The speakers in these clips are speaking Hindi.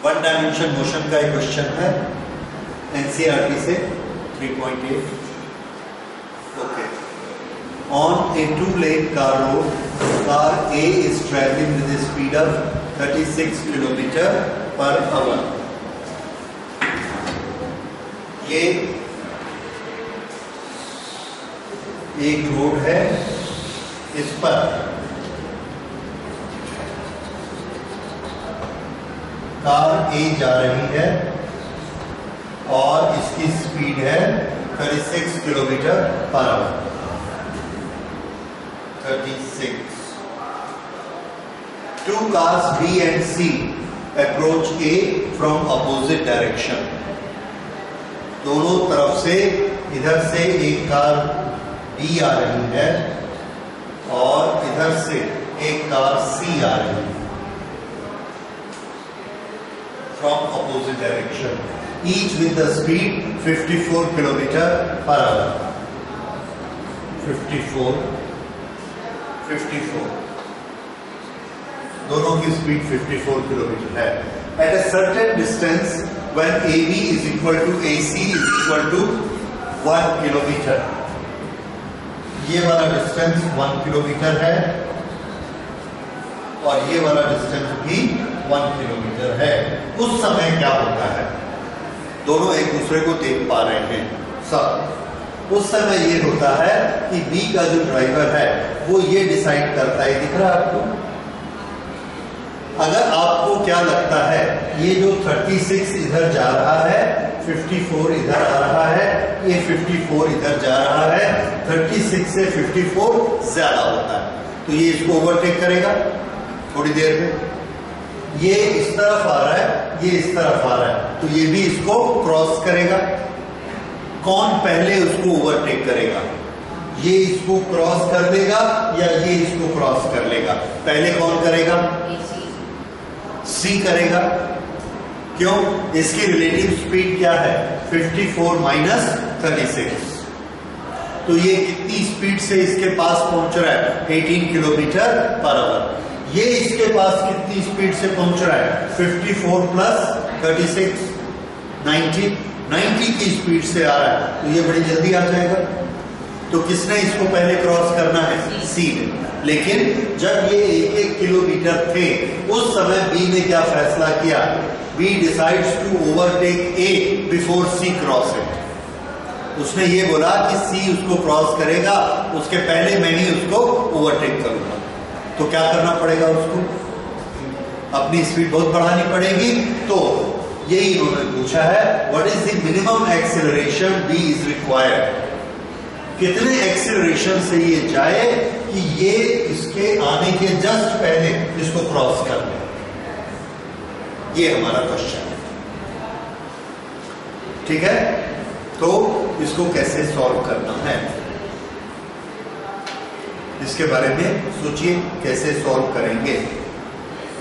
वन डायमेंशन मोशन का एक क्वेश्चन है एनसीईआरटी से 3.8. Okay. On A 2-lane car road, car A is traveling with a speed of 36 km/h. ये एक रोड है, इस पर कार A जा रही है और इसकी स्पीड है 36 km/h. 36. Two cars B and C approach A from opposite direction. दोनों तरफ से इधर से एक कार B आ रही है और इधर से एक कार C आ रही है. From opposite direction. Each with the speed 54 km/h. 54. दोनों की स्पीड 54 किलोमीटर है. At a certain distance, when AB is equal to AC is equal to 1 kilometer. ये वाला डिस्टेंस 1 किलोमीटर है और ये वाला डिस्टेंस भी 1 किलोमीटर है. उस समय क्या होता है? दोनों एक दूसरे को देख पा रहे हैं सब. उस समय ये होता है कि B का जो ड्राइवर है वो ये डिसाइड करता है. दिख रहा है आपको? अगर आपको क्या लगता है ये जो 36 इधर जा रहा है, 54 इधर आ रहा है, ये 54 इधर जा रहा है, 36 से 54 ज्यादा होता है, तो ये इसको ओवरटेक करेगा थोड़ी देर में. ये इस तरफ आ रहा है, ये इस तरफ आ रहा है, तो ये भी इसको क्रॉस करेगा. कौन पहले उसको ओवरटेक करेगा? ये इसको क्रॉस कर देगा या ये इसको क्रॉस कर लेगा? पहले कौन करेगा? सी करेगा. क्यों? इसकी रिलेटिव स्पीड क्या है? 54 माइनस 36. तो ये कितनी स्पीड से इसके पास पहुंच रहा है? 18 km/h. ये इसके पास कितनी स्पीड से पहुंच रहा है? 54 प्लस 36 90 की स्पीड से आ रहा है, तो ये बड़ी जल्दी आ जाएगा. तो किसने इसको पहले क्रॉस करना है? सी ने. लेकिन जब ये 1-1 किलोमीटर थे उस समय बी ने क्या फैसला किया? B decides to overtake A before C cross it. उसने ये बोला कि सी उसको क्रॉस करेगा, उसके पहले मैं ही उसको ओवरटेक करूंगा. तो क्या करना पड़ेगा उसको? अपनी स्पीड बहुत बढ़ानी पड़ेगी. तो यही उन्होंने पूछा है, what is the minimum acceleration B is required. कितने एक्सेलरेशन से ये जाए कि ये इसके आने के जस्ट पहले इसको क्रॉस कर ले. ये हमारा क्वेश्चन है. ठीक है, तो इसको कैसे सॉल्व करना है इसके बारे में सोचिए. कैसे सॉल्व करेंगे?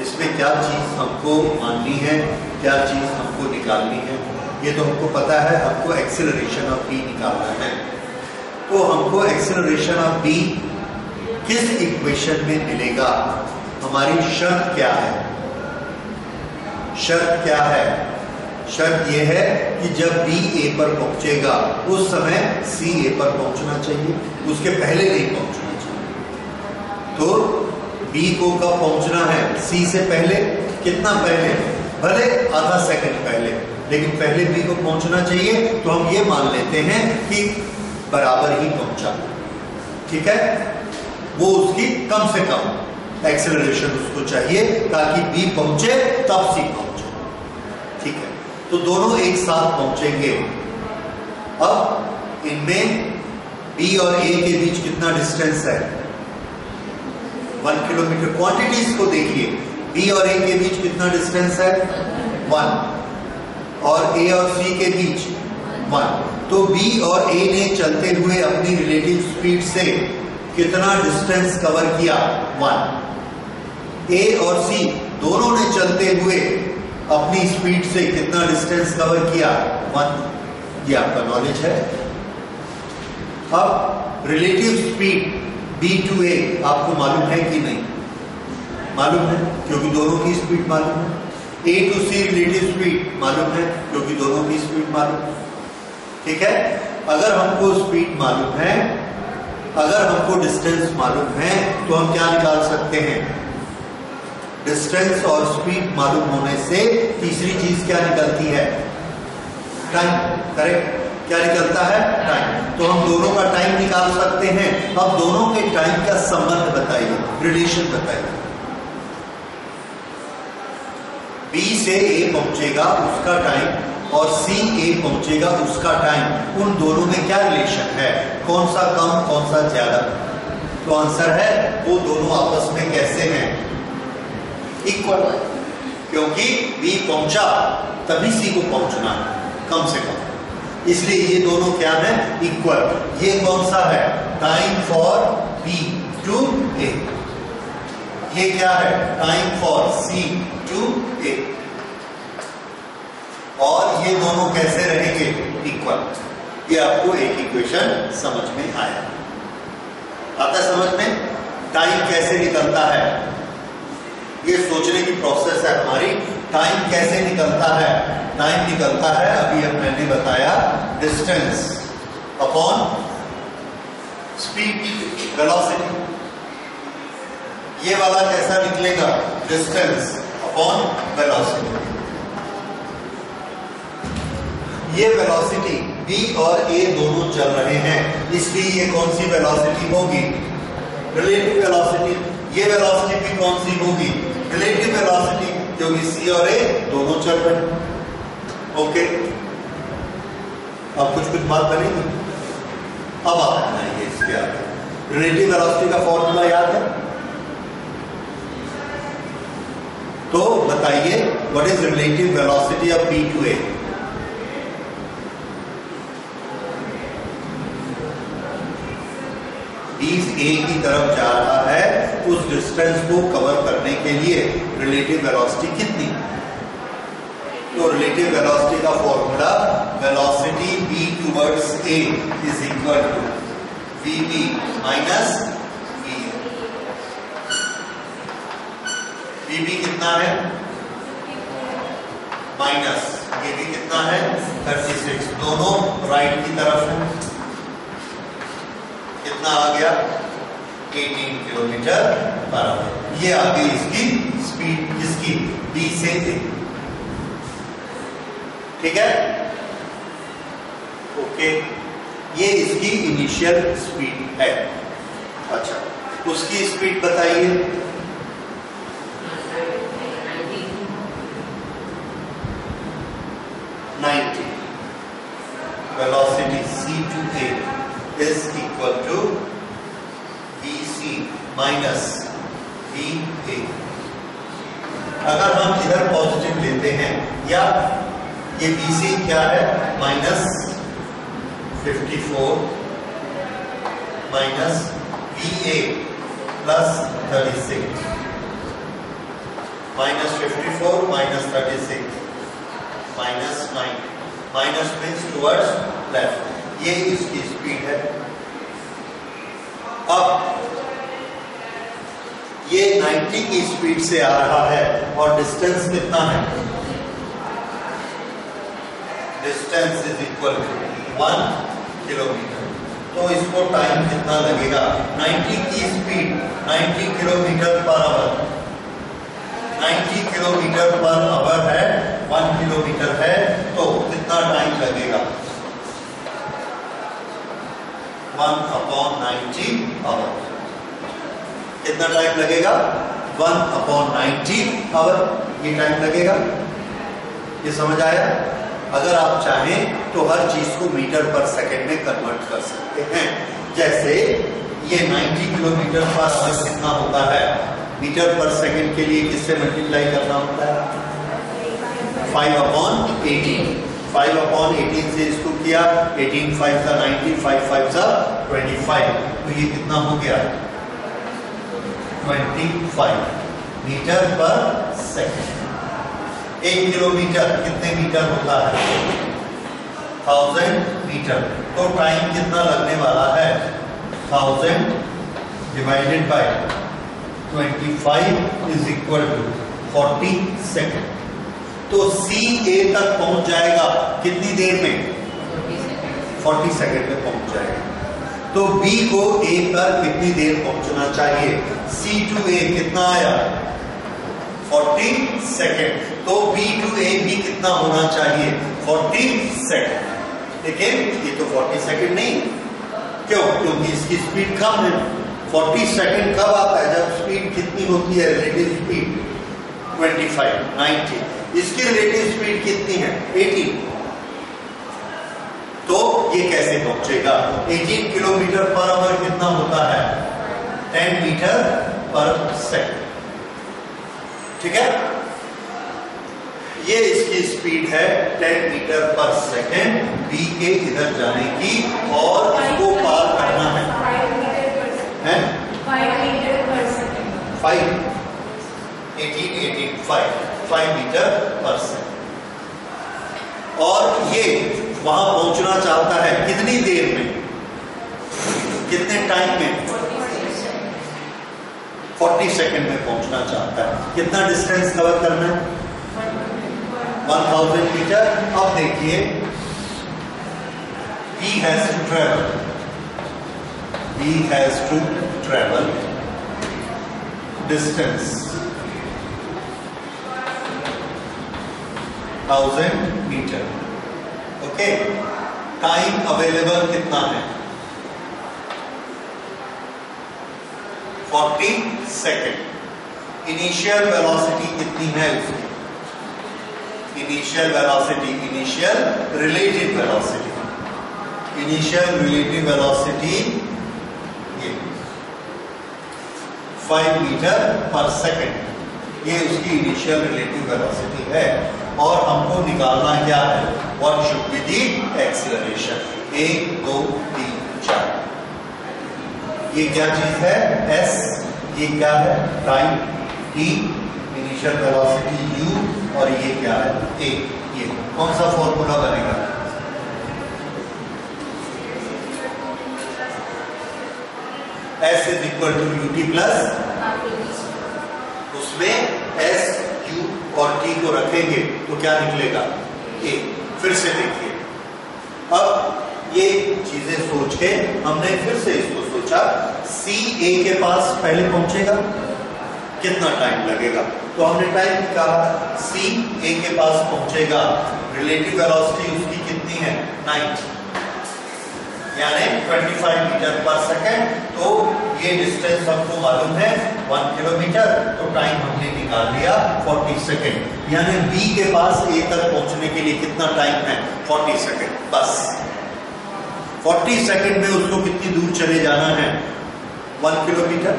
इसमें क्या चीज हमको माननी है, क्या चीज हमको निकालनी है, ये तो हमको पता है. हमको एक्सेलरेशन ऑफ बी निकालना है. तो हमको एक्सेलरेशन ऑफ बी किस इक्वेशन में मिलेगा? हमारी शर्त क्या है? शर्त क्या है? शर्त यह है कि जब बी ए पर पहुंचेगा उस समय सी ए पर पहुंचना चाहिए, उसके पहले नहीं पहुंचना चाहिए. तो बी को कब पहुंचना है? सी से पहले. कितना पहले? भले आधा सेकंड पहले, लेकिन पहले बी को पहुंचना चाहिए. तो हम ये मान लेते हैं कि बराबर ही पहुंचा. ठीक है, वो उसकी कम से कम एक्सेलरेशन उसको चाहिए ताकि बी पहुंचे तब सी पहुंचे. ठीक है, तो दोनों एक साथ पहुंचेंगे. अब इनमें बी और ए के बीच कितना डिस्टेंस है? 1 किलोमीटर. क्वांटिटीज को देखिए, बी और ए के बीच कितना डिस्टेंस है? 1. और ए और सी के बीच 1. तो बी और ए ने चलते हुए अपनी रिलेटिव स्पीड से कितना डिस्टेंस कवर किया? 1. ए और सी दोनों ने चलते हुए अपनी स्पीड से कितना डिस्टेंस कवर किया? 1. ये आपका नॉलेज है. अब रिलेटिव स्पीड बी टू ए आपको मालूम है कि नहीं? मालूम है, क्योंकि दोनों की स्पीड मालूम है. ए टू सी रिलेटिव स्पीड मालूम है क्योंकि दोनों की स्पीड मालूम है। ठीक है, अगर हमको स्पीड मालूम है, अगर हमको डिस्टेंस मालूम है तो हम क्या निकाल सकते हैं? डिस्टेंस और स्पीड मालूम होने से तीसरी चीज क्या निकलती है? टाइम। करेक्ट, क्या निकलता है? टाइम। तो हम दोनों का टाइम निकाल सकते हैं। अब दोनों के टाइम का संबंध बताइए, रिलेशन बताइए। बी से ए पहुंचेगा उसका टाइम और सी ए पहुंचेगा उसका टाइम, उन दोनों में क्या रिलेशन है? कौन सा कम कौन सा ज्यादा? तो आंसर है वो दोनों आपस में कैसे हैं? इक्वल। क्योंकि बी पहुंचा तभी सी को पहुंचना कम से कम, इसलिए ये दोनों क्या है? इक्वल। ये कौन सा है? टाइम फॉर बी टू ए। ये क्या है? टाइम फॉर सी टू ए। और ये दोनों कैसे रहेंगे? इक्वल। ये आपको एक इक्वेशन समझ में आया? आता समझ में? टाइम कैसे निकलता है ये सोचने की प्रोसेस है हमारी। टाइम कैसे निकलता है? टाइम निकलता है, अभी अब मैंने बताया, डिस्टेंस अपॉन स्पीड, वेलोसिटी। ये वाला कैसा निकलेगा? Distance upon velocity. ये वेलोसिटी b और a दोनों चल रहे हैं, इसलिए ये कौन सी वेलोसिटी होगी? Relative velocity. ये वेलोसिटी भी कौन सी होगी? रिलेटिव वेलोसिटी, क्योंकि c और a दोनों चल रहे हैं। ओके, अब कुछ बात बनेगी? अब आप बनाइए इसके आगे। रिलेटिव वेलोसिटी का फॉर्मूला याद है? तो बताइए, what is relative velocity of b to a? A की तरफ जा रहा है, उस डिस्टेंस को कवर करने के लिए रिलेटिव वेलोसिटी कितनी? तो रिलेटिव वेलोसिटी का formula, velocity v towards a is equal to vb minus va। vb कितना है? माइनस vb कितना है? 36। दोनों राइट की तरफ है। कितना आ गया? 18 किलोमीटर पर आवर। ये आ गई इसकी स्पीड, किसकी? बी से ए। ठीक है, ओके, ये इसकी इनिशियल स्पीड है। अच्छा, उसकी स्पीड बताइए। Velocity c to a is equal to vc minus va। अगर हम इधर पॉजिटिव लेते हैं, या ये vc क्या है? Minus 54 minus va plus 36, minus 54 minus 36 minus 9, minus means towards left. ये इसकी स्पीड है। अब ये 90 की स्पीड से आ रहा है और डिस्टेंस कितना है? Distance is equal to 1 kilometre. तो इसको टाइम कितना लगेगा? 90 की speed 90 kilometre per hour, 90 kilometre per hour है, 1 किलोमीटर है, तो कितना टाइम लगेगा? 1/90 आवर। कितना टाइम लगेगा? 1/90 आवर, ये टाइम लगेगा। ये समझ आया? अगर आप चाहें तो हर चीज को मीटर पर सेकंड में कन्वर्ट कर सकते हैं। जैसे ये 90 किलोमीटर पर आवर कितना होता है? मीटर पर सेकंड के लिए किससे मल्टीप्लाई करना होता है? 5/18। 5/18 से इसको किया, 18 5 का 90, 5 5 का 25, तो ये कितना हो गया? 25 मीटर पर सेकंड। 1 किलोमीटर कितने मीटर होता है? 1000 मीटर। तो टाइम कितना लगने वाला है? 1000 divided by 25 is equal to 40 second. तो सी ए तक पहुंच जाएगा कितनी देर में? 40 सेकंड में पहुंच जाएगा। तो बी को ए पर कितनी देर पहुंचना चाहिए? सी टू ए कितना आया? 40 सेकंड। तो बी टू ए भी कितना होना चाहिए? 40 सेकंड। लेकिन ये तो 40 सेकंड नहीं, क्यों? क्योंकि इसकी स्पीड कम है। 40 सेकंड कब आता है? जब स्पीड कितनी होती है? Relative speed 25, 90। इसकी रिलेटिव स्पीड कितनी है? 80। तो ये कैसे पहुंचेगा? 18 किलोमीटर पर आवर कितना होता है? 10 मीटर पर सेकंड। ठीक है, ये इसकी स्पीड है 10 मीटर पर सेकंड बी के इधर जाने की, और इसको पार करना है 5 मीटर पर सेकंड। 5 मीटर पर सेकंड। और ये वहां पहुंचना चाहता है कितनी देर में? कितने टाइम में? 40 सेकंड में पहुंचना चाहता है। कितना डिस्टेंस कवर करना है? 1000 मीटर। अब देखिए, he has to travel distance 1000 metre. Okay, time available कितना है? 40 सेकेंड। इनिशियल वेलोसिटी कितनी है उसकी? Initial velocity, initial relative velocity, initial relative velocity ये 5 मीटर पर सेकेंड। ये उसकी इनिशियल रिलेटिव वेलोसिटी है। और हमको निकालना क्या है? What should be the acceleration? 1 2 3 4। ये क्या चीज है? एस। ये क्या है? Time T, initial velocity you, और ये क्या है? ए। ये कौन सा फॉर्मूला बनेगा? S is equal to u t plus, उसमें S U और T को रखेंगे तो क्या निकलेगा? A। फिर से देखिए, अब ये चीजें सोच के हमने फिर से इसको सोचा, C A के पास पहले पहुंचेगा, कितना टाइम लगेगा? तो हमने टाइम निकाला, C A के पास पहुंचेगा, रिलेटिव वेलोसिटी उसकी कितनी है? 90, यानी 25 मीटर पर सेकेंड। तो ये डिस्टेंस हमको मालूम है 1 किलोमीटर, तो टाइम हमने निकाल लिया 40 सेकेंड। यानी बी के पास ए तक पहुंचने के लिए कितना टाइम है? 40 सेकेंड। बस 40 सेकेंड में उसको कितनी दूर चले जाना है? 1 किलोमीटर,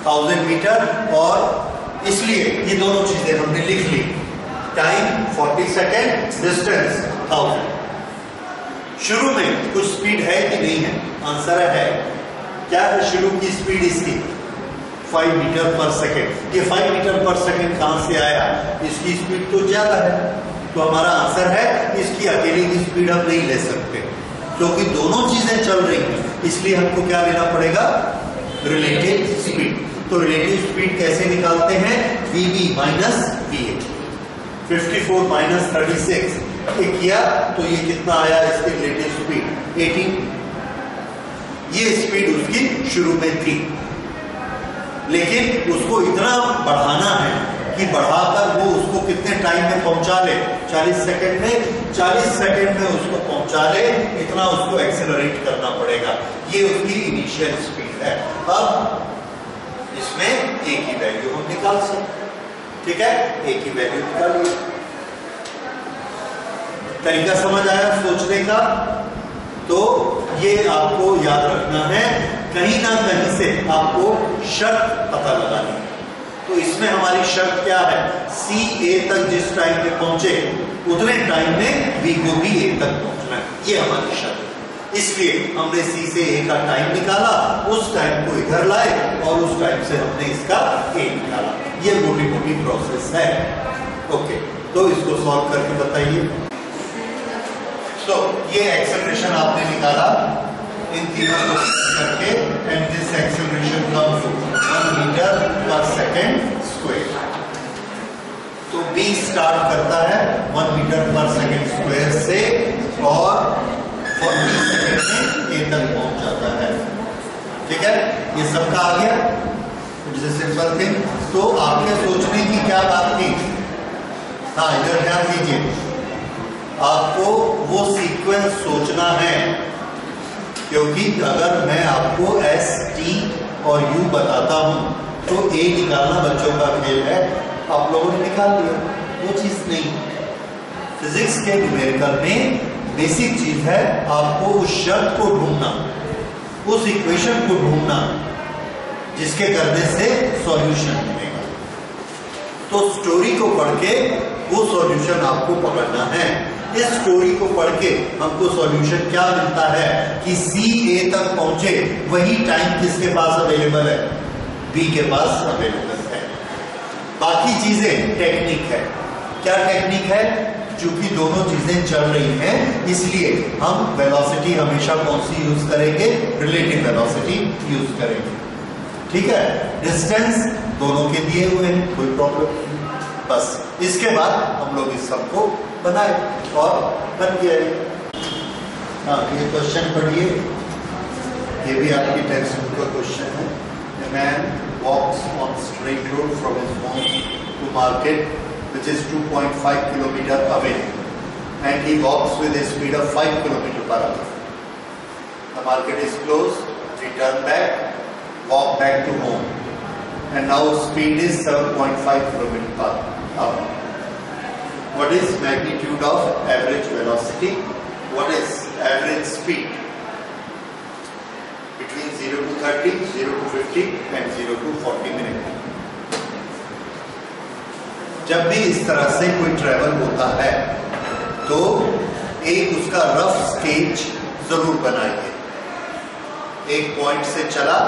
1000 मीटर। और इसलिए ये दोनों चीजें हमने लिख ली, टाइम 40 सेकेंड, डिस्टेंस 1000। शुरू में कुछ स्पीड है कि नहीं है? आंसर है। क्या है शुरू की स्पीड इसकी? 5 मीटर पर सेकेंड। ये 5 मीटर पर सेकेंड कहां से आया? इसकी स्पीड तो ज्यादा है, तो हमारा आंसर है इसकी अकेली की स्पीड हम नहीं ले सकते, क्योंकि दोनों चीजें चल रही हैं। इसलिए हमको क्या लेना पड़ेगा? Relative speed. तो रिलेटिव स्पीड कैसे निकालते हैं? VB minus VA। 54 माइनस 36 किया तो ये कितना आया? इसकी रिलेटिव स्पीड 18। ये स्पीड उसकी शुरू में थी, लेकिन उसको इतना बढ़ाना है कि बढ़ाकर वो उसको कितने टाइम में पहुंचा ले? 40 सेकंड में। 40 सेकंड में उसको पहुंचा ले, इतना उसको एक्सेलरेट करना पड़ेगा। ये उसकी इनिशियल स्पीड है। अब इसमें ए की वैल्यू हम निकाल सकते हैं। ठीक है, ए की वैल्यू निकालिए। तरीका समझ आया सोचने का? तो ये आपको याद रखना है, कहीं ना कहीं से आपको शर्त पता लगानी है। तो इसमें हमारी शर्त क्या है? सी ए तक जिस टाइम पे पहुंचे उतने टाइम में बी को भी ए तक पहुंचना है, ये हमारी शर्त है। इसलिए हमने सी से ए का टाइम निकाला, उस टाइम को इधर लाए और उस टाइम से हमने इसका ए निकाला। ये मोटी मोटी प्रोसेस है। ओके, तो इसको सॉल्व करके बताइए। तो ये एक्सेलरेशन आपने निकाला इन तीनों को करके, and this acceleration comes to 1 metre per second square. तो b t स्टार्ट करता है 1 मीटर पर सेकेंड स्क्वायर से और 40 सेकेंड में a तक पहुंच जाता है। ठीक है, ये सबका आ गया। It's a simple thing. तो आपके सोचने की क्या बात थी? हाँ, इधर ध्यान दीजिए, आपको वो सीक्वेंस सोचना है, क्योंकि अगर मैं आपको एस टी और यू बताता हूं तो ए निकालना बच्चों का खेल है, आप लोगों ने निकाल लिया, वो चीज नहीं। फिजिक्स के न्यूमेरिकल में बेसिक चीज है आपको उस शर्त को ढूंढना, उस इक्वेशन को ढूंढना जिसके करने से सॉल्यूशन मिलेगा। तो स्टोरी को पढ़ के वो सॉल्यूशन आपको पकड़ना है। इस स्टोरी को पढ़ के हमको सॉल्यूशन क्या मिलता है कि सी ए तक पहुंचे, वही टाइम किसके पास अवेलेबल है? बी के पास अवेलेबल है। बाकी चीजें टेक्निक है। क्या टेक्निक है? चूंकि दोनों चीजें चल रही हैं, इसलिए हम वेलोसिटी हमेशा कौन सी यूज करेंगे? रिलेटिव वेलोसिटी यूज करेंगे। ठीक है, डिस्टेंस दोनों के दिए हुए हैं, कोई प्रॉब्लम नहीं। बस इसके बाद हम लोग इस सबको बनाए और बन गया। हाँ, ये क्वेश्चन पढ़िए, ये भी आपकी टेक्स्ट बुक का क्वेश्चन है। A man walks on straight road from his home to market, which is 2.5 kilometer away, and he walks with a speed of 5 kilometer per hour. The market is closed. He turn back, walk back to home, and now speed is 7.5 kilometer per hour. What is magnitude of average velocity? What is average speed? Between 0 to 30, 0 to 50 and 0 to 40 minute. जब भी इस तरह से कोई ट्रेवल होता है तो एक उसका रफ स्केच जरूर बनाइए। एक पॉइंट से चला,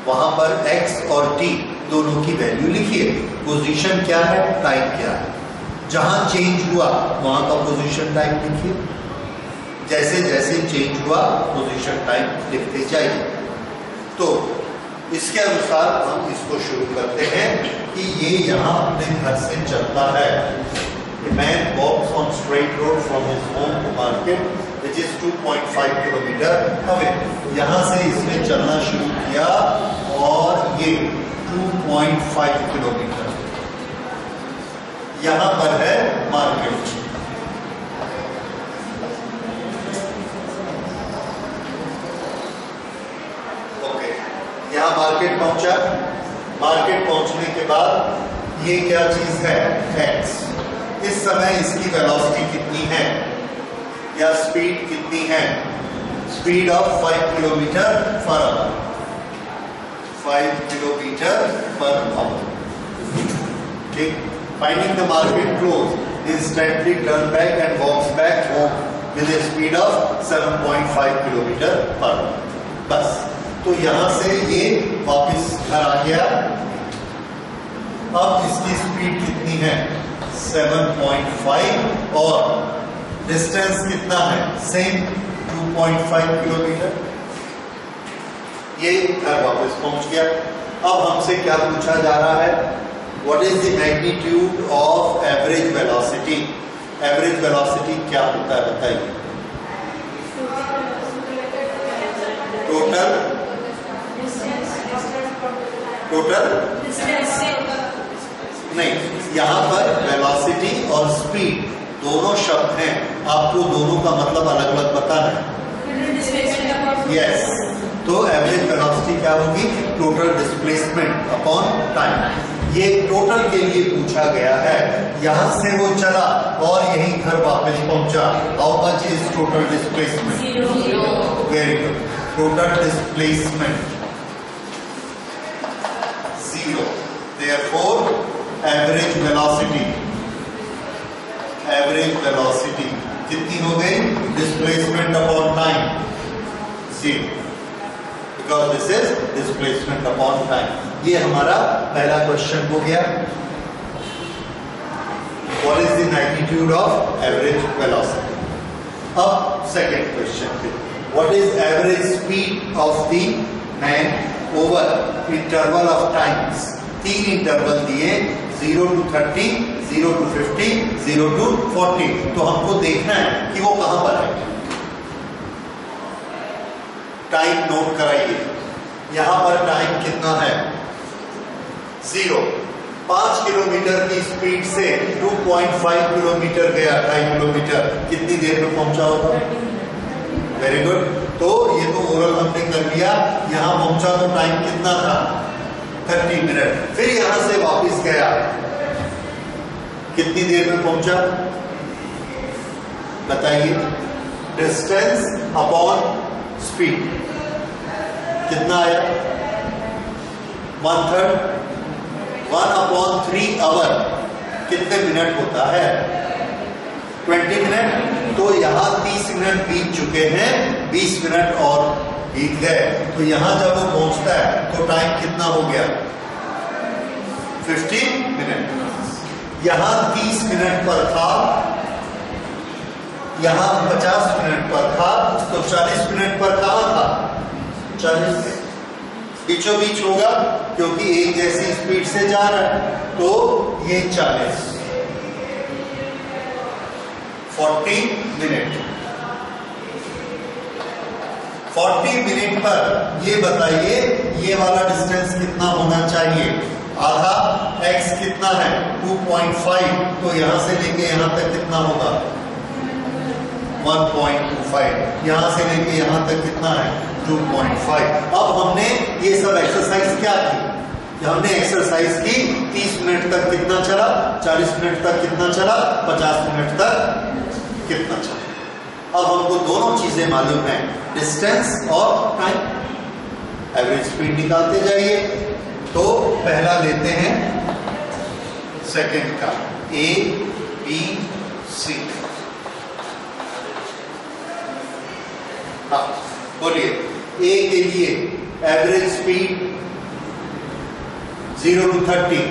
वहां पर x और t दोनों की वैल्यू लिखिए। पोजीशन क्या है, टाइम क्या है। जहां चेंज हुआ वहां का पोजीशन टाइम लिखिए। जैसे जैसे चेंज हुआ पोजीशन टाइम लिखते जाइए। तो इसके अनुसार हम इसको शुरू करते हैं कि ये यहाँ अपने घर से चलता है। A man walks on straight road from his home to market, which is 2.5 kilometer away. यहाँ से इसने चलना शुरू किया और ये 2.5 किलोमीटर यहाँ पर है मार्केट। यहाँ मार्केट पहुंचा। मार्केट पहुंचने के बाद ये क्या चीज है? x। इस समय इसकी वेलोसिटी कितनी है या स्पीड कितनी है? Speed of 5 kilometre per hour. 5 kilometre per hour. ठीक। Finding the market close, instantly turn back and walks back home with a speed of 7.5 kilometre per hour. बस, तो यहां से ये वापस घर आ गया। अब इसकी स्पीड कितनी है? 7.5 और डिस्टेंस कितना है? Same 2.5 kilometre. ये घर वापस पहुंच गया। अब हमसे क्या पूछा जा रहा है? What is the magnitude of average velocity? Average velocity क्या होता है बताइए? टोटल नहीं, यहाँ पर वेलोसिटी और स्पीड दोनों शब्द हैं, आपको दोनों का मतलब अलग अलग बताना है। यस, तो एवरेज वेलोसिटी क्या होगी? Total displacement upon time. ये टोटल के लिए पूछा गया है। यहां से वो चला और यही घर वापस पहुंचा। How much is total displacement? Very good. Total displacement 0। Therefore, average velocity कितनी हो गई? Displacement upon time 0, because this is displacement upon time। ये हमारा पहला क्वेश्चन हो गया। What is the magnitude of average velocity? अब सेकेंड क्वेश्चन पे, what is average speed of the man over interval of times? 3 interval दिए, 0 to 30, 0 to 50, 0 to 40। तो हमको देखना है कि वो कहां पर है। टाइम नोट कराइए, यहां पर टाइम कितना है 0। 5 किलोमीटर की स्पीड से 2.5 किलोमीटर गया, 2.5 किलोमीटर, कितनी देर में पहुंचा होगा? Very good. तो ये तो ओरल हमने कर लिया। यहां पहुंचा तो टाइम कितना था 30 मिनट। फिर यहां से वापस गया, कितनी देर में पहुंचा बताइए? डिस्टेंस अपॉन स्पीड कितना आया? 1/3। 1/3 आवर कितने मिनट होता है? 20 मिनट। तो यहाँ 30 मिनट बीत चुके हैं, 20 मिनट और बीत गए। तो यहां जब वो पहुंचता है तो टाइम कितना हो गया? 15 मिनट। यहां 30 मिनट पर था, यहां 50 मिनट पर था, तो 40 मिनट पर कहां था? 40 बीचों बीच होगा, क्योंकि एक जैसी स्पीड से जा रहा है। तो ये 40, 40 मिनट। 40 मिनट पर ये बताइए ये वाला डिस्टेंस कितना होना चाहिए? आधा x कितना है? 2.5। तो यहां से लेके यहां तक कितना होगा? 1.25। यहां से लेके यहां तक कितना है? 2.5। अब हमने ये सब एक्सरसाइज क्या की? हमने एक्सरसाइज की 30 मिनट तक कितना चला, 40 मिनट तक कितना चला, 50 मिनट तक कितना चला। अब हमको दोनों चीजें मालूम है, डिस्टेंस और टाइम। एवरेज स्पीड निकालते जाइए। तो पहला लेते हैं सेकंड का, A B C। हाँ बोलिए। A के लिए एवरेज स्पीड 0 to 30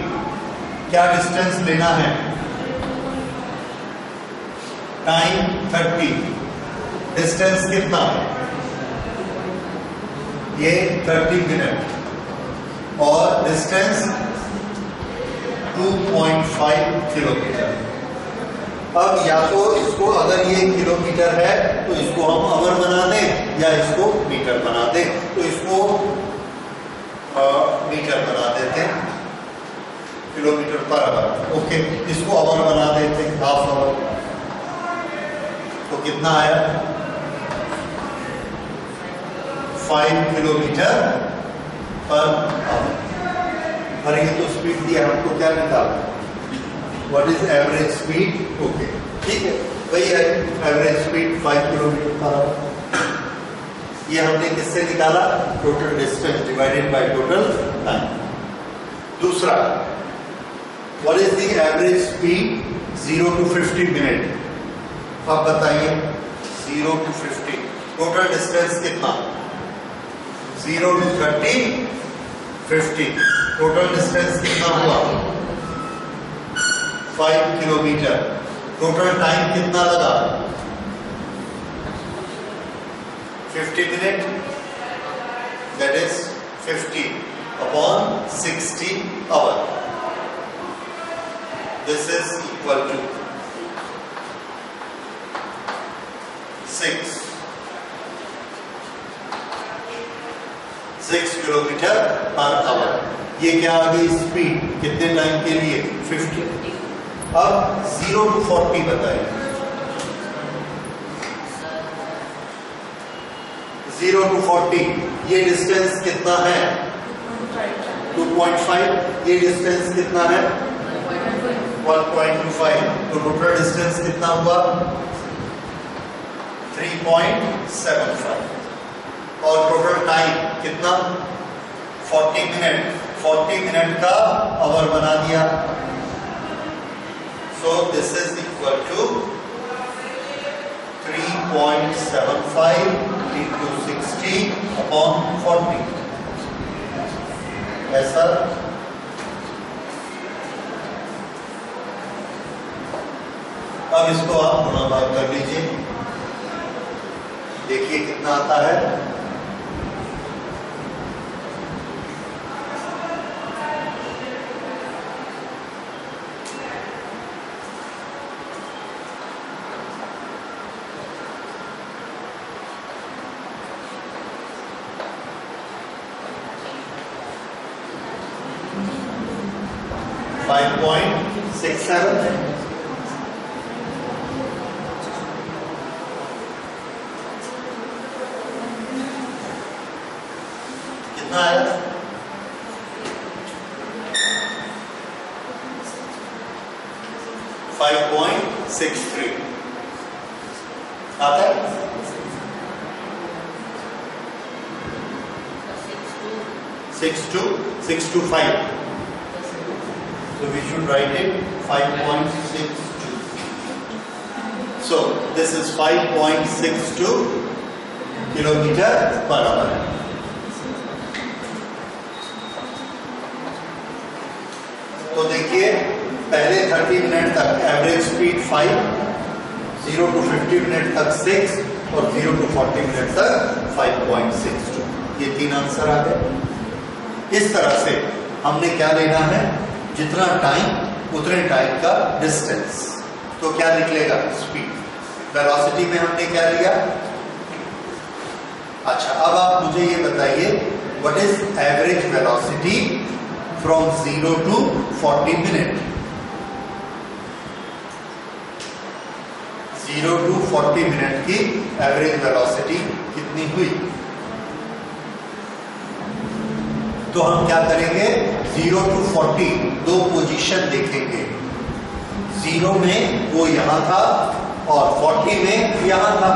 क्या डिस्टेंस लेना है? टाइम 30। डिस्टेंस कितना? ये 30 मिनट। और डिस्टेंस 2.5 किलोमीटर। अब या तो इसको, अगर ये किलोमीटर है तो इसको हम आवर बना दें या इसको मीटर बना दें। तो इसको मीटर बना देते हैं, किलोमीटर पर आवर। ओके, इसको आवर बना देते हैं, हाफ आवर। तो कितना आया? 5 किलोमीटर पर आवर। अरे ये तो स्पीड दिया, हमको क्या निकालना? What is average speed? Okay ठीक है, वही है average speed 5 kilometre per hour. ये हमने किससे निकाला? Total distance divided by total time. दूसरा, what is the average speed 0 to 50 minute? आप बताइए। 0 to 50 टोटल डिस्टेंस कितना? 0 to 30, 50। टोटल डिस्टेंस कितना हुआ? 5 किलोमीटर। टोटल टाइम कितना लगा? 50 minute. That is 50 upon 60 hour. This is equal to 6 kilometre per hour. ये क्या आ गई स्पीड? कितने टाइम के लिए? 50। अब 0 to 40 बताइए। 0 to 40 ये डिस्टेंस कितना है? 2.5। ये डिस्टेंस कितना है? 1.25। तो टोटल डिस्टेंस कितना हुआ? 3.75। और टोटल टाइम कितना? 40 मिनट। 40 मिनट का आवर बना दिया। So this is equal to 3.75 into 60 upon 40। ऐसा अब इसको आप गुणा भाग कर लीजिए, देखिए कितना आता है। 5.67 कितना आया? 5.63 आता है? 625. So we should write it 5.62. So this is 5.62 kilometer per hour. तो देखिए पहले 30 मिनट तक एवरेज स्पीड 5, 0 to 50 मिनट तक 6 और 0 to 40 मिनट तक 5.62. ये 3 आंसर आ गए। इस तरह से हमने क्या लेना है, जितना टाइम उतने टाइम का डिस्टेंस। तो क्या निकलेगा? स्पीड। वेलोसिटी में हमने क्या लिया? अच्छा, अब आप मुझे ये बताइए what is average velocity from 0 to 40 minute. 0 to 40 minute की एवरेज वेलोसिटी कितनी हुई? तो हम क्या करेंगे, 0 to 40 दो पोजीशन देखेंगे। 0 में वो यहां था और 40 में यहां था।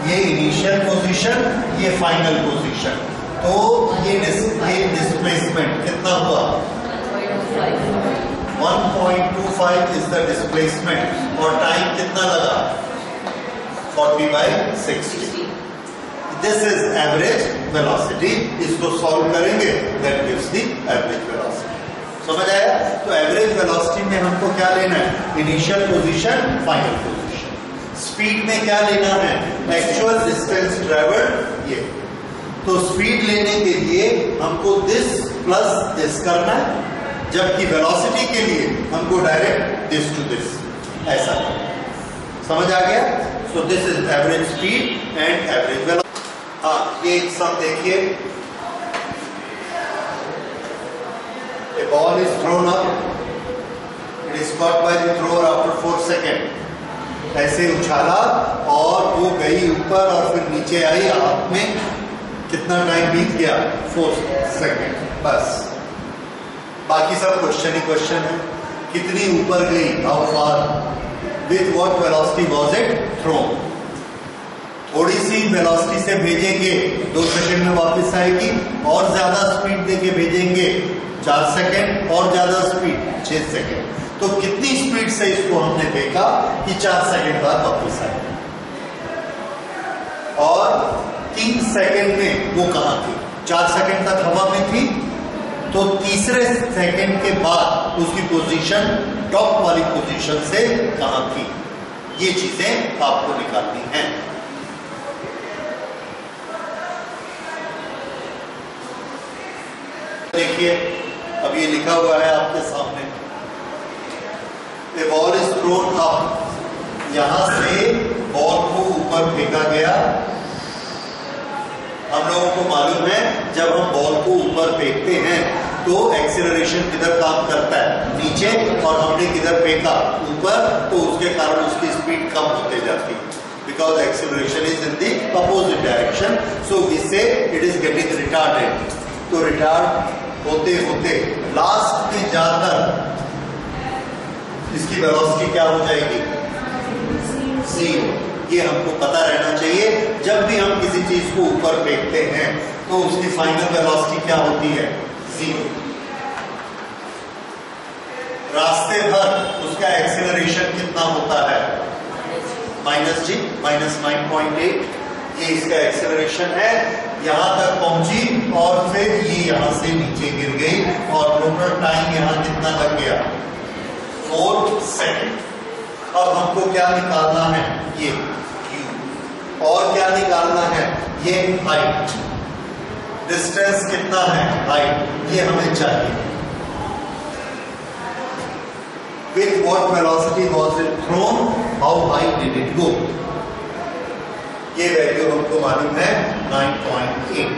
ये इनिशियल पोजीशन, ये फाइनल पोजीशन। तो ये डिस्प्लेसमेंट कितना हुआ? 1.25 इज द डिस्प्लेसमेंट और टाइम कितना लगा? 40/60। This is average velocity. इसको सॉल्व करेंगे, that gives the average velocity. समझ आया? तो एवरेज वेलोसिटी में हमको क्या लेना है? Initial position, final position. Speed में क्या लेना है? एक्चुअल डिस्टेंस ट्रेवल्ड, ये। तो स्पीड लेने के लिए हमको दिस प्लस दिस करना है, जबकि वेलोसिटी के लिए हमको डायरेक्ट दिस टू दिस ऐसा। समझ आ गया? सो this is average speed and average velocity. हाँ, ये एक सम देखिए। A ball is thrown up. It is caught by the thrower after 4 seconds. ऐसे उछाला और वो गई ऊपर और फिर नीचे आई हाथ में। कितना टाइम बीत गया? 4 सेकेंड। बस, बाकी सब क्वेश्चन ही क्वेश्चन है। कितनी ऊपर गई? How far? With what velocity was it thrown? थोड़ी सी वेलोसिटी से भेजेंगे 2 सेकंड में वापस आएगी, और ज्यादा स्पीड देके भेजेंगे 4 सेकंड, और ज्यादा स्पीड 6 सेकंड। तो कितनी स्पीड से इसको हमने देखा कि 4 सेकंड बाद वापस आएगी, और 3 सेकंड में वो कहां थी? 4 सेकंड तक हवा में थी, तो तीसरे सेकंड के बाद उसकी पोजीशन टॉप वाली पोजीशन से कहां थी? ये चीजें आपको निकालनी हैं। देखिए, अब ये लिखा हुआ है आपके सामने, A ball is thrown up। यहां से बॉल को ऊपर फेंका गया। हम लोगों को मालूम है जब हम बॉल को ऊपर फेंकते हैं तो एक्सेलरेशन किधर काम करता है? नीचे। और हमने किधर फेंका? ऊपर। तो उसके कारण उसकी स्पीड कम होते जाती है, because acceleration is in the opposite direction. So we say it is getting retarded. तो रिटार्ड होते होते लास्ट में जाकर इसकी वेलोसिटी क्या हो जाएगी? 0। ये हमको पता रहना चाहिए। जब भी हम किसी चीज को ऊपर फेंकते हैं तो उसकी फाइनल वेलोसिटी क्या होती है? 0। रास्ते भर उसका एक्सेलरेशन कितना होता है? -g, -9.8। ये इसका एक्सेलरेशन है। यहां तक पहुंची और फिर ये यहां से नीचे गिर गई, और टोटल टाइम यहां कितना लग गया? 4 सेकंड। अब हमको क्या निकालना है? ये Q। और क्या निकालना है? ये हाइट। डिस्टेंस कितना है? हाइट। ये हमें चाहिए। With what velocity was it thrown? How high did it go? ये वैल्यू हमको मालूम है 9.8।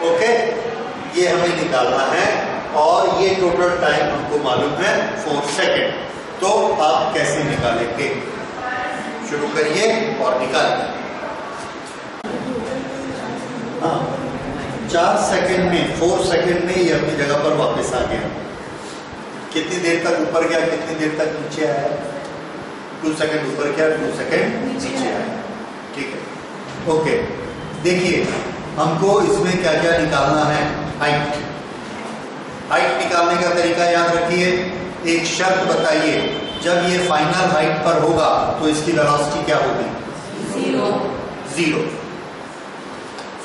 ओके, ये हमें निकालना है। और और ये टोटल टाइम हमको मालूम है 4 सेकेंड। तो आप कैसे निकालेंगे? शुरू करिए और निकालिए। हाँ, 4 सेकेंड में 4 सेकेंड में ये अपनी जगह पर वापस आ गया। कितनी देर तक ऊपर गया, कितनी देर तक नीचे आया? 2 सेकेंड ऊपर गया, 2 सेकेंड नीचे आया। ठीक है, ओके। देखिए हमको इसमें क्या क्या निकालना है। हाइट, हाइट निकालने का तरीका याद रखिए। एक शर्त बताइए, जब ये फाइनल हाइट पर होगा तो इसकी वेलोसिटी क्या होगी? 0।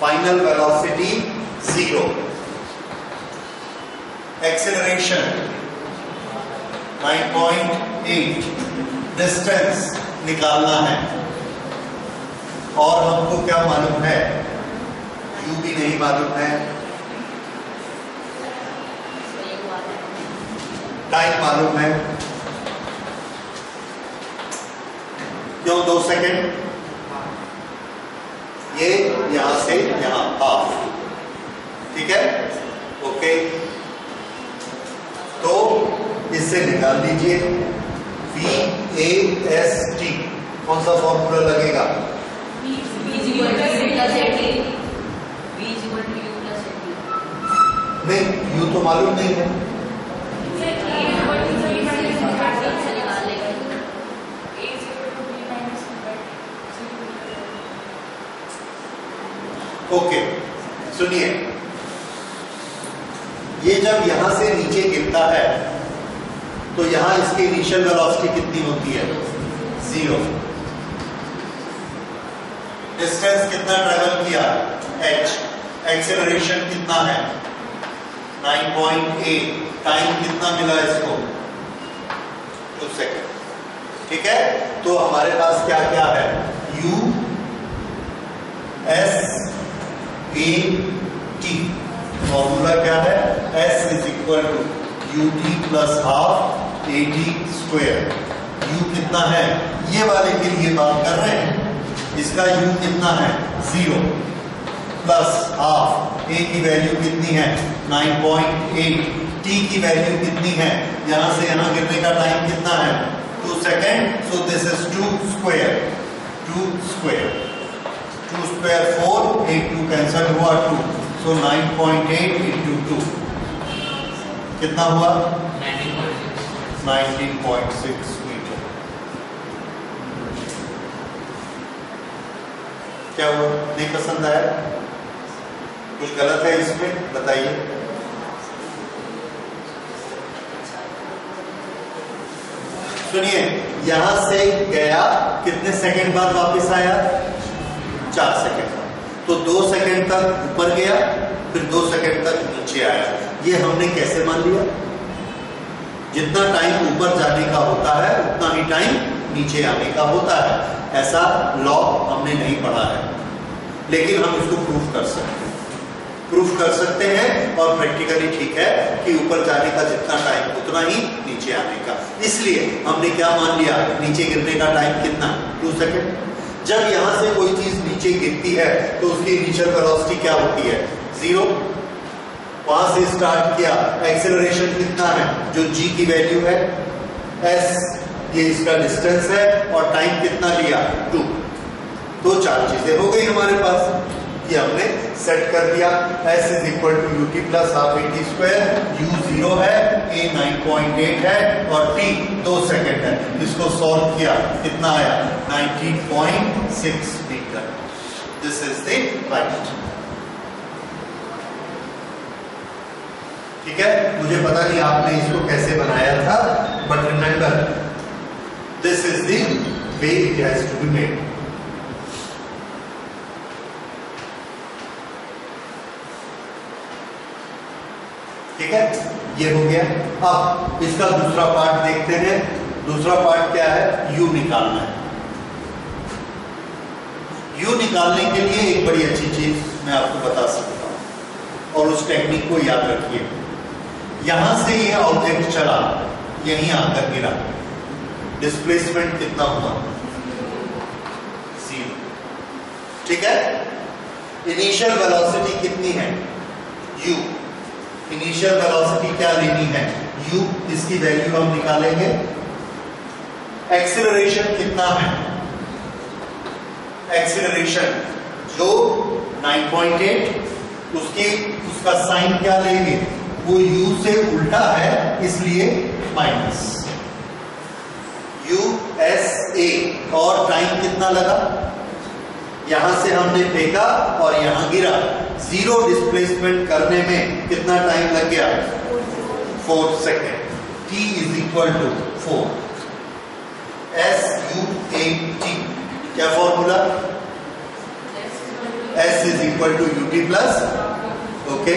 Final velocity 0। एक्सेलरेशन 9.8। डिस्टेंस निकालना है और हमको क्या मालूम है? u भी नहीं मालूम है, टाइम मालूम है। क्यों 2 सेकेंड? ये यहां से यहां हाफ। ठीक है, ओके। तो इससे निकाल दीजिए VAST। कौन सा फॉर्मूला लगेगा? नहीं, यू तो मालूम नहीं है। ओके, सुनिए, ये जब यहां से नीचे गिरता है तो यहां इसकी इनिशियल वेलोसिटी कितनी होती है? 0। डिस्टेंस कितना ट्रेवल किया? h। एक्सेलरेशन कितना है? 9.8। टाइम कितना मिला इसको? 2 सेकेंड। ठीक है, तो हमारे पास क्या क्या है? u s a t। Formula क्या है? s is equal to ut plus half at square. u कितना है? ये वाले के लिए बात कर रहे हैं। इसका u कितना है? 0 प्लस हाफ। a की वैल्यू कितनी है? 9.8। t की वैल्यू कितनी है? यहां से यहां गिरने का टाइम कितना है? 2 second. So this is 2 square. 2 square 2 square 4, 8 2 cancel हुआ 2। सो 9.8 इंटू 2 कितना हुआ? 19.6 मीटर। क्या हुआ? नहीं पसंद आया? कुछ गलत है इसमें? बताइए। सुनिए, यहां से गया, कितने सेकंड बाद वापस आया? 4 सेकंड। तो 2 सेकंड तक ऊपर गया, फिर 2 सेकंड तक नीचे आया। ये हमने कैसे मान लिया? जितना टाइम ऊपर जाने का होता है उतना ही टाइम नीचे आने का होता है। ऐसा लॉ हमने नहीं पढ़ा है, लेकिन हम इसको प्रूफ कर सकते हैं और प्रैक्टिकली ठीक है कि ऊपर जाने का जितना टाइम उतना ही नीचे आने का। इसलिए हमने क्या मान लिया? नीचे गिरने का टाइम कितना? 2 सेकेंड। जब यहां से कोई चीज नीचे गिरती है तो उसकी इनिशियल वेलोसिटी क्या होती है? 0। वहां से स्टार्ट किया, एक्सेलरेशन कितना है? जो g की वैल्यू है s, ये इसका डिस्टेंस है, और टाइम कितना लिया? 2। तो 4 चीजें हो गई हमारे पास। ये हमने सेट कर दिया। s is equal to ut plus half at square. u 0 है, a 9.8 है और t 2 सेकेंड है। इसको सॉल्व किया, कितना आया? 19.6 metre. This is the height. ठीक है, मुझे पता नहीं आपने इसको कैसे बनाया था, but remember this is the way it has to be made. ठीक है, ये हो गया। अब इसका दूसरा पार्ट देखते हैं। दूसरा पार्ट क्या है? u निकालना है। u निकालने के लिए एक बड़ी अच्छी चीज मैं आपको बता सकता हूं, और उस टेक्निक को याद रखिए। यहां से ये ऑब्जेक्ट चला, यहीं आकर गिरा, डिस्प्लेसमेंट कितना हुआ? 0। ठीक है, इनिशियल वेलोसिटी कितनी है? u। इनिशियल वेलोसिटी क्या लेनी है, u, इसकी वैल्यू हम निकालेंगे। एक्सेलरेशन कितना है, एक्सेलरेशन जो 9.8, उसका साइन क्या लेंगे, वो u से उल्टा है इसलिए माइनस USA। और टाइम कितना लगा, यहां से हमने फेंका और यहां गिरा, जीरो डिस्प्लेसमेंट करने में कितना टाइम लग गया, 4 second. t is equal to 4 SUAT, क्या फॉर्मूला, S is equal to UT plus, okay,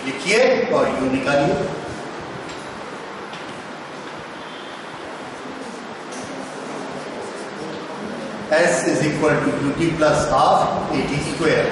लिखिए और U निकालिए। S is equal to UT plus half AT square.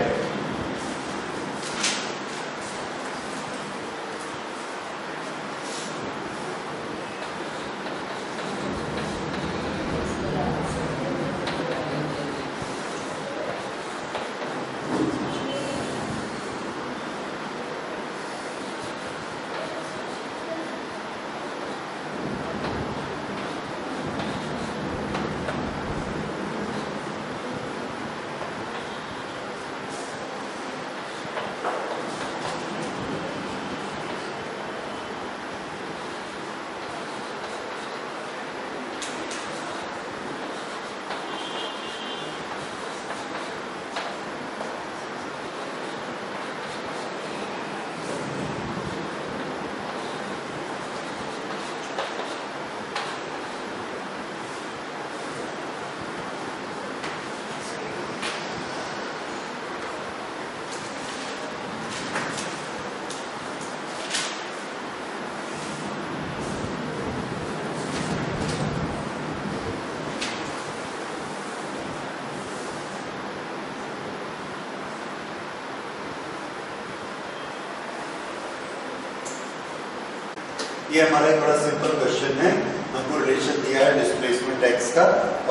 ये हमारा एक बड़ा सिंपल क्वेश्चन है, हमको रिलेशन दिया है डिस्प्लेसमेंट x का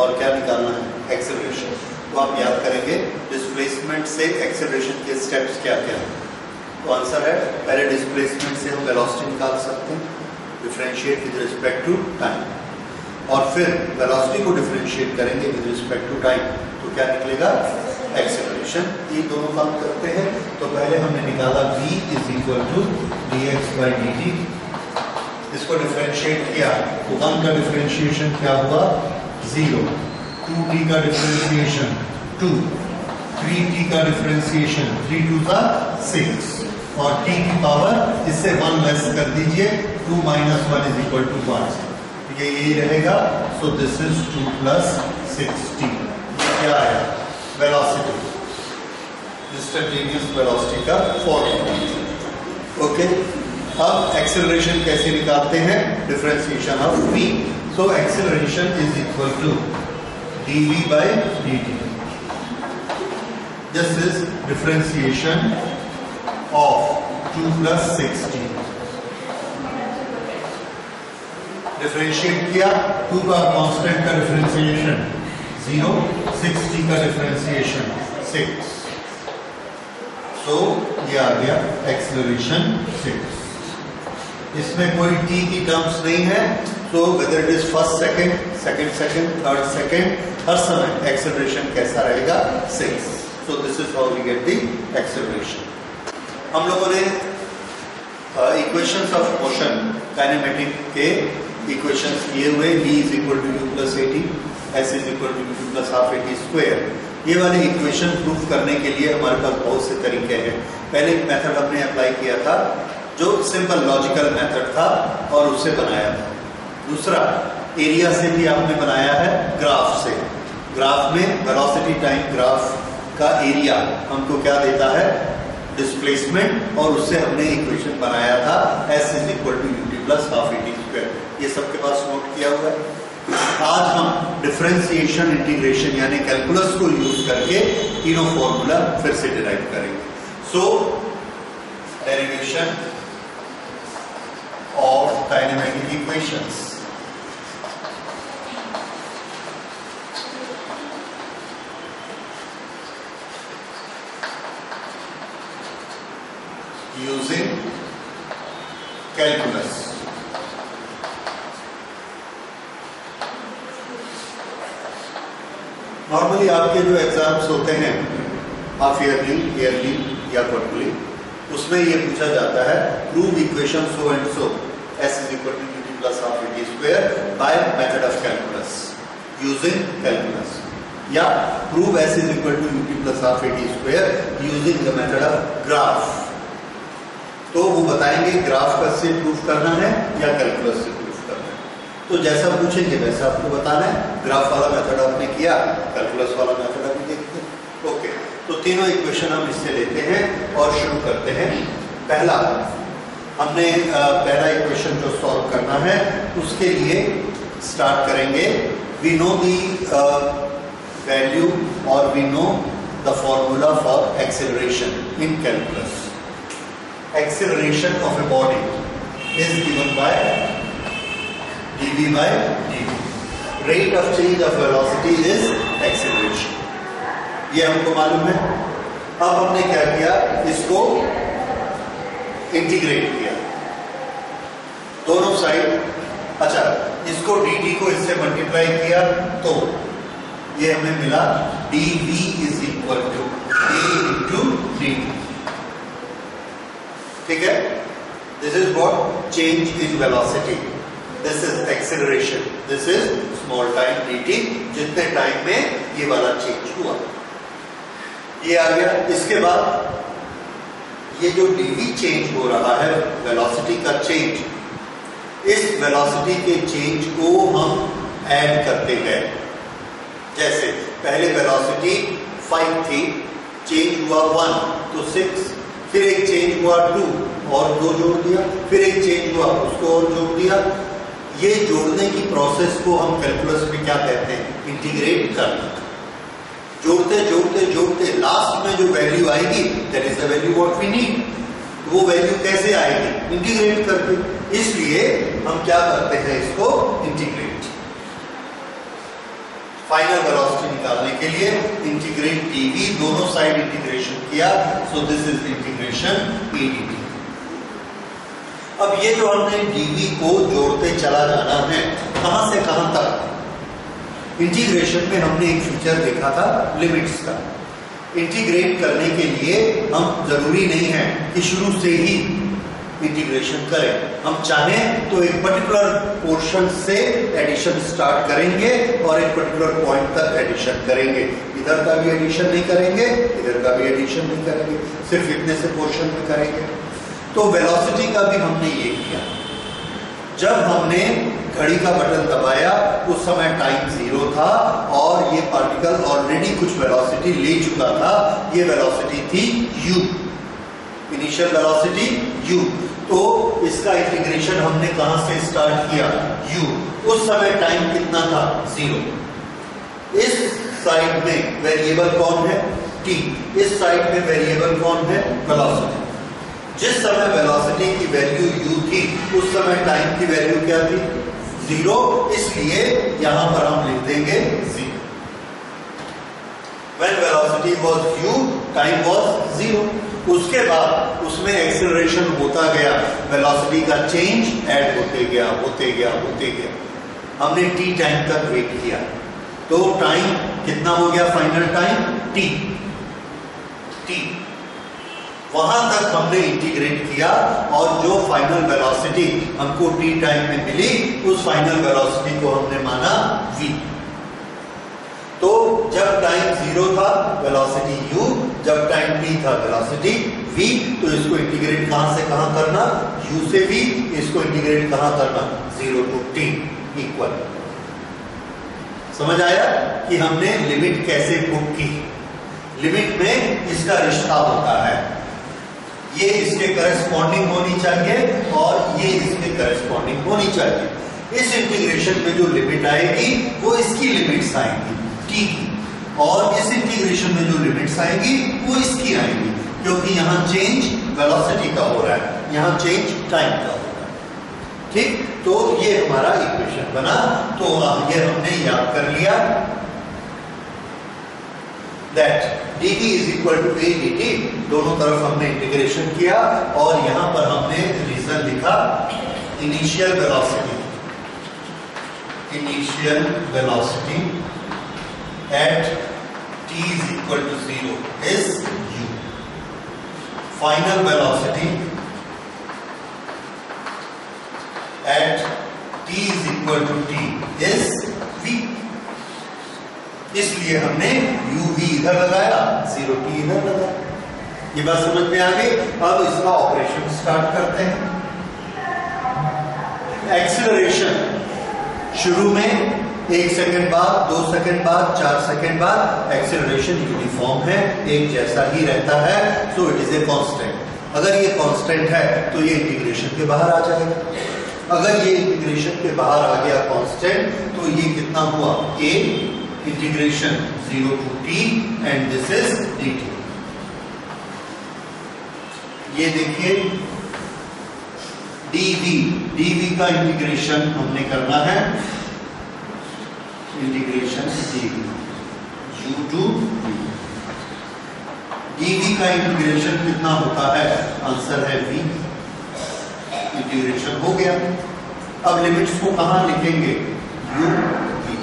और क्या निकालना है, एक्सेलरेशन। तो आप याद करेंगे डिस्प्लेसमेंट से एक्सेलरेशन के स्टेप्स क्या क्या है। तो आंसर है, पहले डिस्प्लेसमेंट से हम वेलोसिटी निकाल सकते हैं, differentiate with respect to time, और फिर वेलोसिटी को डिफरेंशिएट करेंगे विद रिस्पेक्ट टू टाइम, तो क्या निकलेगा, एक्सेलरेशन। ये दोनों काम करते हैं। तो पहले हमने निकाला v is equal to dx by dt, इसको डिफरेंशिएट किया तो 1 का डिफरेंशिएशन क्या हुआ, 0, 2t का डिफरेंशिएशन 2, 3t का डिफरेंशिएशन 3 2 का 6, और t की पावर इससे 1 लेस कर दीजिए, 2 माइनस 1 इज इक्वल टू 1, ये यही रहेगा। सो दिस इज 2 प्लस 6t, क्या है, वेलोसिटी, इंस्टेंटेनियस वेलोसिटी का फॉर्मूला। ओके, अब एक्सेलरेशन कैसे निकालते हैं, differentiation of v। So acceleration is equal to dv by dt, this is differentiation of 2 plus 6t। Differentiate किया, 2 का कांस्टेंट का डिफरेंशिएशन 0, 6t का डिफरेंशिएशन 6, सो ये आ गया एक्सेलरेशन 6। इसमें कोई t की टर्म्स नहीं है, तो whether it is first second, second second, third second, हर समय एक्सेलरेशन कैसा रहेगा, 6। So this is how we get the acceleration. हम लोगों ने इक्वेशंस ऑफ मोशन काइनेमेटिक के इक्वेशंस किए हुए, v is equal to u plus at, s is equal to u plus half at square. ये वाले इक्वेशन प्रूफ करने के लिए हमारे पास बहुत से तरीके हैं। पहले एक मेथड हमने अप्लाई किया था जो सिंपल लॉजिकल मेथड था और उससे बनाया था। दूसरा एरिया से भी आपने बनाया है, ग्राफ से। ग्राफ में वेलोसिटी टाइम ग्राफ का एरिया हमको क्या देता है, डिस्प्लेसमेंट, और उससे हमने इक्वेशन बनाया था s is equal to ut plus half at square. ये सबके पास नोट किया हुआ है। आज हम डिफरेंशिएशन इंटीग्रेशन यानी कैलकुलस को यूज करके तीनों फॉर्मूला फिर से डिराइव करेंगे। So derivation of kinematic equations, using normally आपके जो एग्जाम्स होते हैं हाफ ईयरली, ईयरली या क्वार्टरली, उसमें ये पूछा जाता है prove equation so and so s is equal to ut plus half at square by method of calculus using calculus, या prove s is equal to ut plus half at square using the method of graph। तो वो बताएंगे ग्राफ का से प्रूफ करना है या कैलकुलस से प्रूफ करना है। तो जैसा पूछेंगे वैसा आपको बताना है। ग्राफ वाला मेथड आपने किया, कैलकुलस वाला मेथड अभी देखते हैं। ओके, तो तीनों इक्वेशन हम इससे लेते हैं और शुरू करते हैं। पहला हमने पहला इक्वेशन जो सॉल्व करना है उसके लिए स्टार्ट करेंगे। वी नो दी वैल्यू और we know the formula for acceleration in calculus. Acceleration of a body is given by dv by dt. Rate of change of velocity is acceleration. ये हमको मालूम है। अब हमने क्या किया, इसको इंटीग्रेट किया दोनों साइड। अच्छा, इसको dt को इससे मल्टीप्लाई किया तो ये हमें मिला dv is equal to d into dt। ठीक है, this is what change in velocity, this is acceleration, this is small time dt, जितने टाइम में ये वाला चेंज हुआ ये आ गया। इसके बाद ये जो dv चेंज हो रहा है, वेलोसिटी का चेंज, इस वेलोसिटी के चेंज को हम ऐड करते हैं। जैसे पहले वेलोसिटी 5 थी, चेंज हुआ 1 तो 6, फिर एक चेंज हुआ 2 और 2 जोड़ दिया, फिर एक चेंज हुआ उसको और जोड़ दिया। ये जोड़ने की प्रोसेस को हम कैलकुलस में क्या कहते हैं, इंटीग्रेट करना। जोड़ते जोड़ते जोड़ते लास्ट में जो वैल्यू आएगी that is the value what we need. वो वैल्यू कैसे आएगी, इंटीग्रेट करके। इसलिए हम क्या करते हैं, इसको इंटीग्रेट। फाइनल वेलोसिटी निकालने के लिए इंटीग्रेट dv, दोनों साइड इंटीग्रेशन किया, सो this is integration a dt। अब ये जो हमने dv को जोड़ते चला जाना है, कहां से कहां तक। इंटीग्रेशन में हमने एक फीचर देखा था लिमिट्स का। इंटीग्रेट करने के लिए हम जरूरी नहीं है कि शुरू से ही इंटीग्रेशन करें। हम चाहें तो एक पर्टिकुलर पोर्शन से एडिशन स्टार्ट करेंगे और एक पर्टिकुलर पॉइंट तक एडिशन करेंगे। इधर का भी एडिशन नहीं करेंगे, इधर का भी एडिशन नहीं करेंगे, सिर्फ इतने से पोर्शन में करेंगे। तो वेलोसिटी का भी हमने ये किया। जब हमने घड़ी का बटन दबाया उस समय टाइम 0 था और ये पार्टिकल ऑलरेडी कुछ वेलोसिटी ले चुका था। ये वेलोसिटी थी u, इनिशियल वेलोसिटी u। तो इसका इंटीग्रेशन हमने कहां से स्टार्ट किया, u। उस समय टाइम कितना था, 0। इस साइड में वेरिएबल कौन है, t। इस साइड में वेरिएबल कौन है, वेलोसिटी। जिस समय वेलोसिटी की वैल्यू u थी उस समय टाइम की वैल्यू क्या थी, 0। इसलिए यहां पर हम लिख देंगे 0। When velocity was u, time was 0। उसके बाद उसमें एक्सेलरेशन होता गया, वेलोसिटी का चेंज ऐड होते गया होते गया होते गया। हमने t टाइम तक वेट किया तो टाइम कितना हो गया, फाइनल टाइम t। वहां तक हमने इंटीग्रेट किया और जो फाइनल वेलोसिटी हमको t टाइम में मिली उस फाइनल वेलोसिटी को हमने माना v। तो जब टाइम 0 था वेलोसिटी u, जब टाइम t था वेलोसिटी v। तो इसको इंटीग्रेट कहां से कहां करना, u से v। इसको इंटीग्रेट कहां करना, 0 to t इक्वल। समझ आया कि हमने लिमिट कैसे पुट की। लिमिट में इसका रिश्ता होता है, ये इसके करस्पॉन्डिंग होनी चाहिए और ये इसके करस्पॉन्डिंग होनी चाहिए। इस इंटीग्रेशन में जो लिमिट आएगी वो इसकी लिमिट्स आएंगी t की, और इस इंटीग्रेशन में जो लिमिट्स आएंगी वो इसकी आएंगी, क्योंकि यहाँ चेंज वेलोसिटी का हो रहा है, यहाँ चेंज टाइम का हो रहा है। ठीक, तो ये हमारा इक्वेशन बना। तो ये हमने याद कर लिया that dv is equal to a dt। दोनों तरफ हमने इंटीग्रेशन किया और यहां पर हमने रीजन लिखा initial velocity. Initial velocity at t is equal to 0 is u. Final velocity at t is equal to t is v. इसलिए हमने u v इधर लगाया, 0 t इधर लगाया। ये बात समझ में आ गई। अब इसका ऑपरेशन स्टार्ट करते हैं। एक्सीलरेशन शुरू में 1 सेकंड बाद, 2 सेकंड बाद, 4 सेकंड बाद एक्सीलरेशन यूनिफॉर्म है, एक जैसा ही रहता है, so it is a constant. अगर ये कांस्टेंट है तो ये इंटीग्रेशन के बाहर आ जाएगा। अगर ये इंटीग्रेशन के बाहर आ गया कांस्टेंट, तो ये कितना हुआ, a integration 0 to t and this is dt। ये देखिए dv का इंटीग्रेशन हमने करना है, integration dv u to v। dv का इंटीग्रेशन कितना होता है, आंसर है v। इंटीग्रेशन हो गया। अब लिमिट्स को कहां लिखेंगे, u v।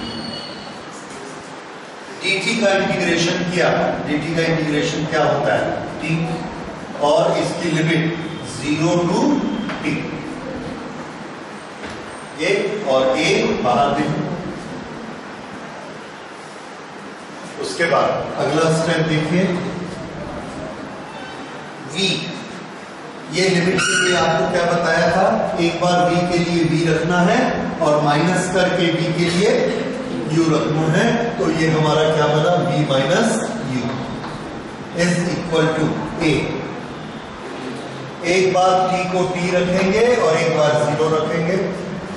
dt का इंटीग्रेशन किया, dt का इंटीग्रेशन क्या होता है, t, और इसकी लिमिट 0 to t, ये और a बाहर भी। उसके बाद अगला स्टेप देखिए, v। ये लिमिट के लिए आपको क्या बताया था, एक बार v के लिए v रखना है और माइनस करके v के लिए u रखना है, तो ये हमारा क्या बना, v minus u is equal to a। एक बार t को t रखेंगे और एक बार 0 रखेंगे,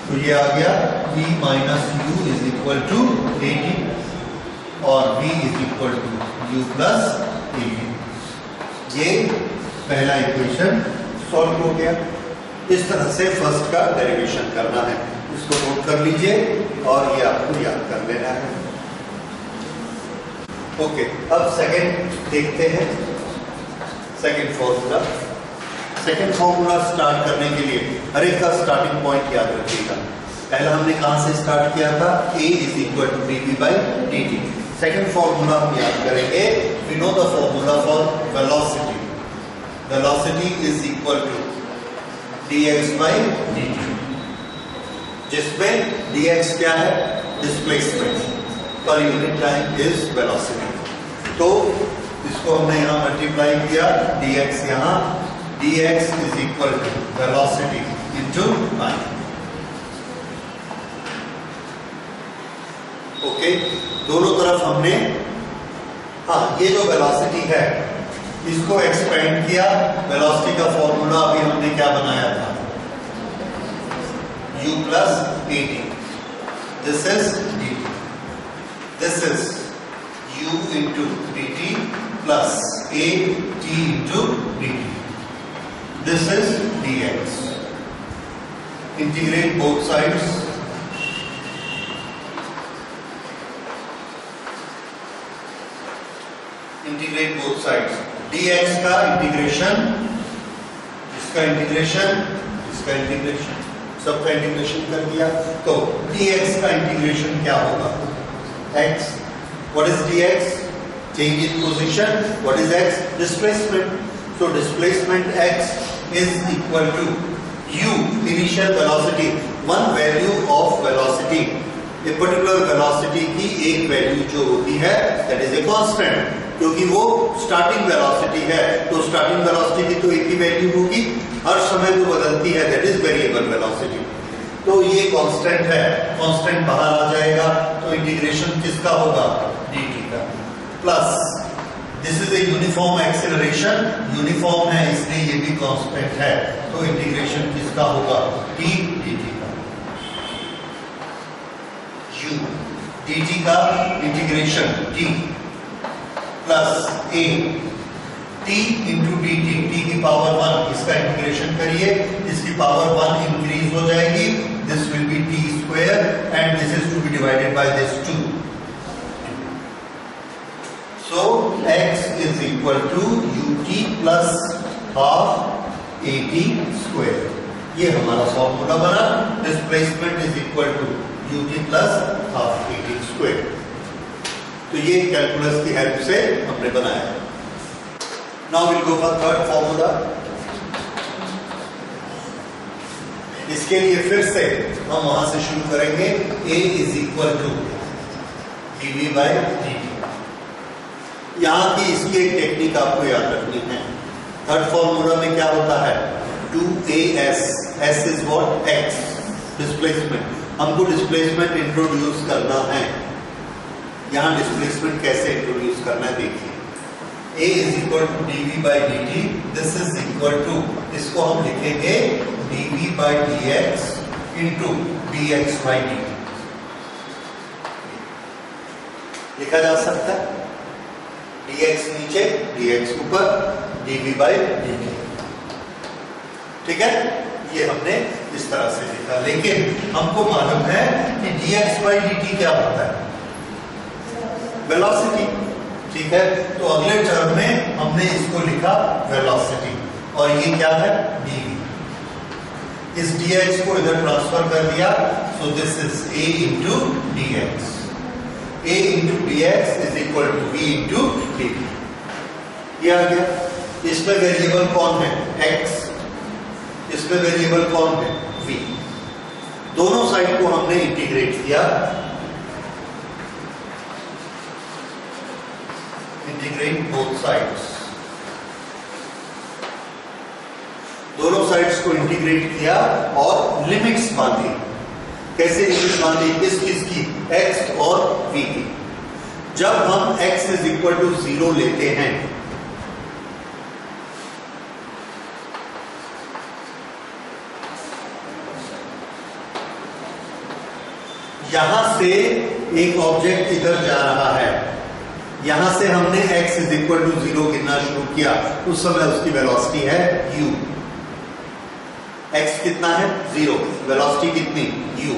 तो ये आ गया v minus u is equal to at, और v is equal to u plus at। ये पहला इक्वेशन सॉल्व हो गया। इस तरह से फर्स्ट का डेरिवेशन करना है, इसको नोट कर लीजिए और ये आपको याद कर लेना है। ओके, अब सेकंड देखते हैं, second formula. Second formula start करने के लिए हर एक का स्टार्टिंग पॉइंट याद रखिएगा। पहला हमने कहां से स्टार्ट किया था, a is equal to dv by dt। Second formula हम याद करेंगे, we know the formula for velocity. Velocity is equal to dx by dt, जिसमें dx क्या है, displacement per unit time is velocity. तो इसको हमने यहां मल्टीप्लाई किया, dx यहां, dx is equal to velocity into time। Okay, दोनों तरफ हमने, हाँ, ये जो वेलोसिटी है इसको एक्सपेंड किया। वेलोसिटी का फॉर्मूला अभी हमने क्या बनाया था, u plus at, this is dt, this is u into dt plus at into dt, this is dx। integrate both sides, integrate both sides। dx का इंटीग्रेशन, इसका इंटीग्रेशन, इसका इंटीग्रेशन, सबका इंटीग्रेशन कर दिया, तो dx का इंटीग्रेशन क्या होगा, x। what is dx, change in position, what is x, displacement। so displacement x is equal to u, initial velocity, one value of velocity, a particular velocity की एक वैल्यू जो होती है, that is a constant। क्योंकि वो स्टार्टिंग वेलोसिटी है, तो स्टार्टिंग वेलोसिटी की तो एक ही वैल्यू होगी, हर समय वो बदलती है, that is वेरिएबल वेलोसिटी। तो ये कांस्टेंट है, कांस्टेंट बाहर आ जाएगा, तो इंटीग्रेशन किसका होगा, dt का, plus this is a uniform acceleration, uniform है इसलिए ये भी कांस्टेंट है, तो इंटीग्रेशन किसका होगा, t dt का, u dt का integration t plus a t into dt, t की पावर 1, इसका इंटीग्रेशन करिए, इसकी पावर 1 इंक्रीज हो जाएगी, this will be t square and this is to be divided by this 2। So x is equal to ut plus half at square। ये हमारा फॉर्मूला बना, displacement is equal to ut plus half at square। तो ये कैलकुलस की हेल्प से हमने बनाया। Now will go for third formula. इसके लिए फिर से हम वहां से शुरू करेंगे। A is equal to dv by dt। यहां की इसकी एक टेक्निक आपको याद रखनी है। थर्ड फॉर्मूला में क्या होता है, 2as, s is what, x, displacement. हमको डिस्प्लेसमेंट इंट्रोड्यूस करना है। यहां डिस्प्लेसमेंट कैसे इंट्रोड्यूस करना है देखिए। A is equal to dv by dt, this is equal to, इसको हम लिखेंगे dv by dx into dx by dt। लिखा जा सकता है dx नीचे dx ऊपर dv बाई dt। ठीक है, ये हमने इस तरह से लिखा। लेकिन हमको मालूम है कि dx बाई dt क्या होता है, वेलोसिटी। ठीक है, तो अगले टर्म में हमने इसको लिखा वेलोसिटी, और ये क्या है, dv। इस dx को इधर ट्रांसफर कर दिया, so this is a into dx। a into dx is equal to v into dv। ये आ गया। इसमें वेरिएबल कौन है, x, इसमें वेरिएबल कौन है, v। दोनों साइड को हमने इंटीग्रेट किया, इंटीग्रेट बोथ साइड्स। दोनों साइड्स को इंटीग्रेट किया और लिमिट्स बांधी। कैसे लिमिट्स बांधी, किसकी, x और v की। जब हम x इज इक्वल टू 0 लेते हैं, यहां से एक ऑब्जेक्ट इधर जा रहा है, यहां से हमने x इज इक्वल टू 0 गिनना शुरू किया, उस समय उसकी वेलोसिटी है u। x कितना है, 0, वेलोसिटी कितनी, u।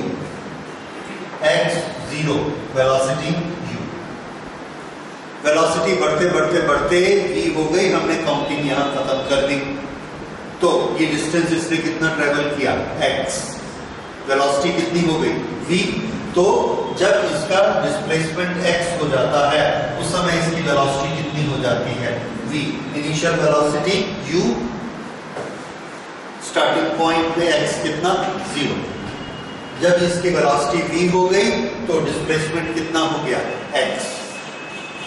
x 0, velocity u। Velocity बढ़ते बढ़ते बढ़ते v हो गई, हमने काउंटिंग यहां खत्म कर दी। तो ये डिस्टेंस इसने कितना ट्रेवल किया, x। वेलोसिटी कितनी हो गई, v। तो जब इसका डिस्प्लेसमेंट x हो जाता है, उस समय इसकी वेलोसिटी कितनी हो जाती है, v। Initial velocity u, starting point पे x कितना, 0। जब इसकी वेलोसिटी v हो गई तो डिस्प्लेसमेंट कितना हो गया, x।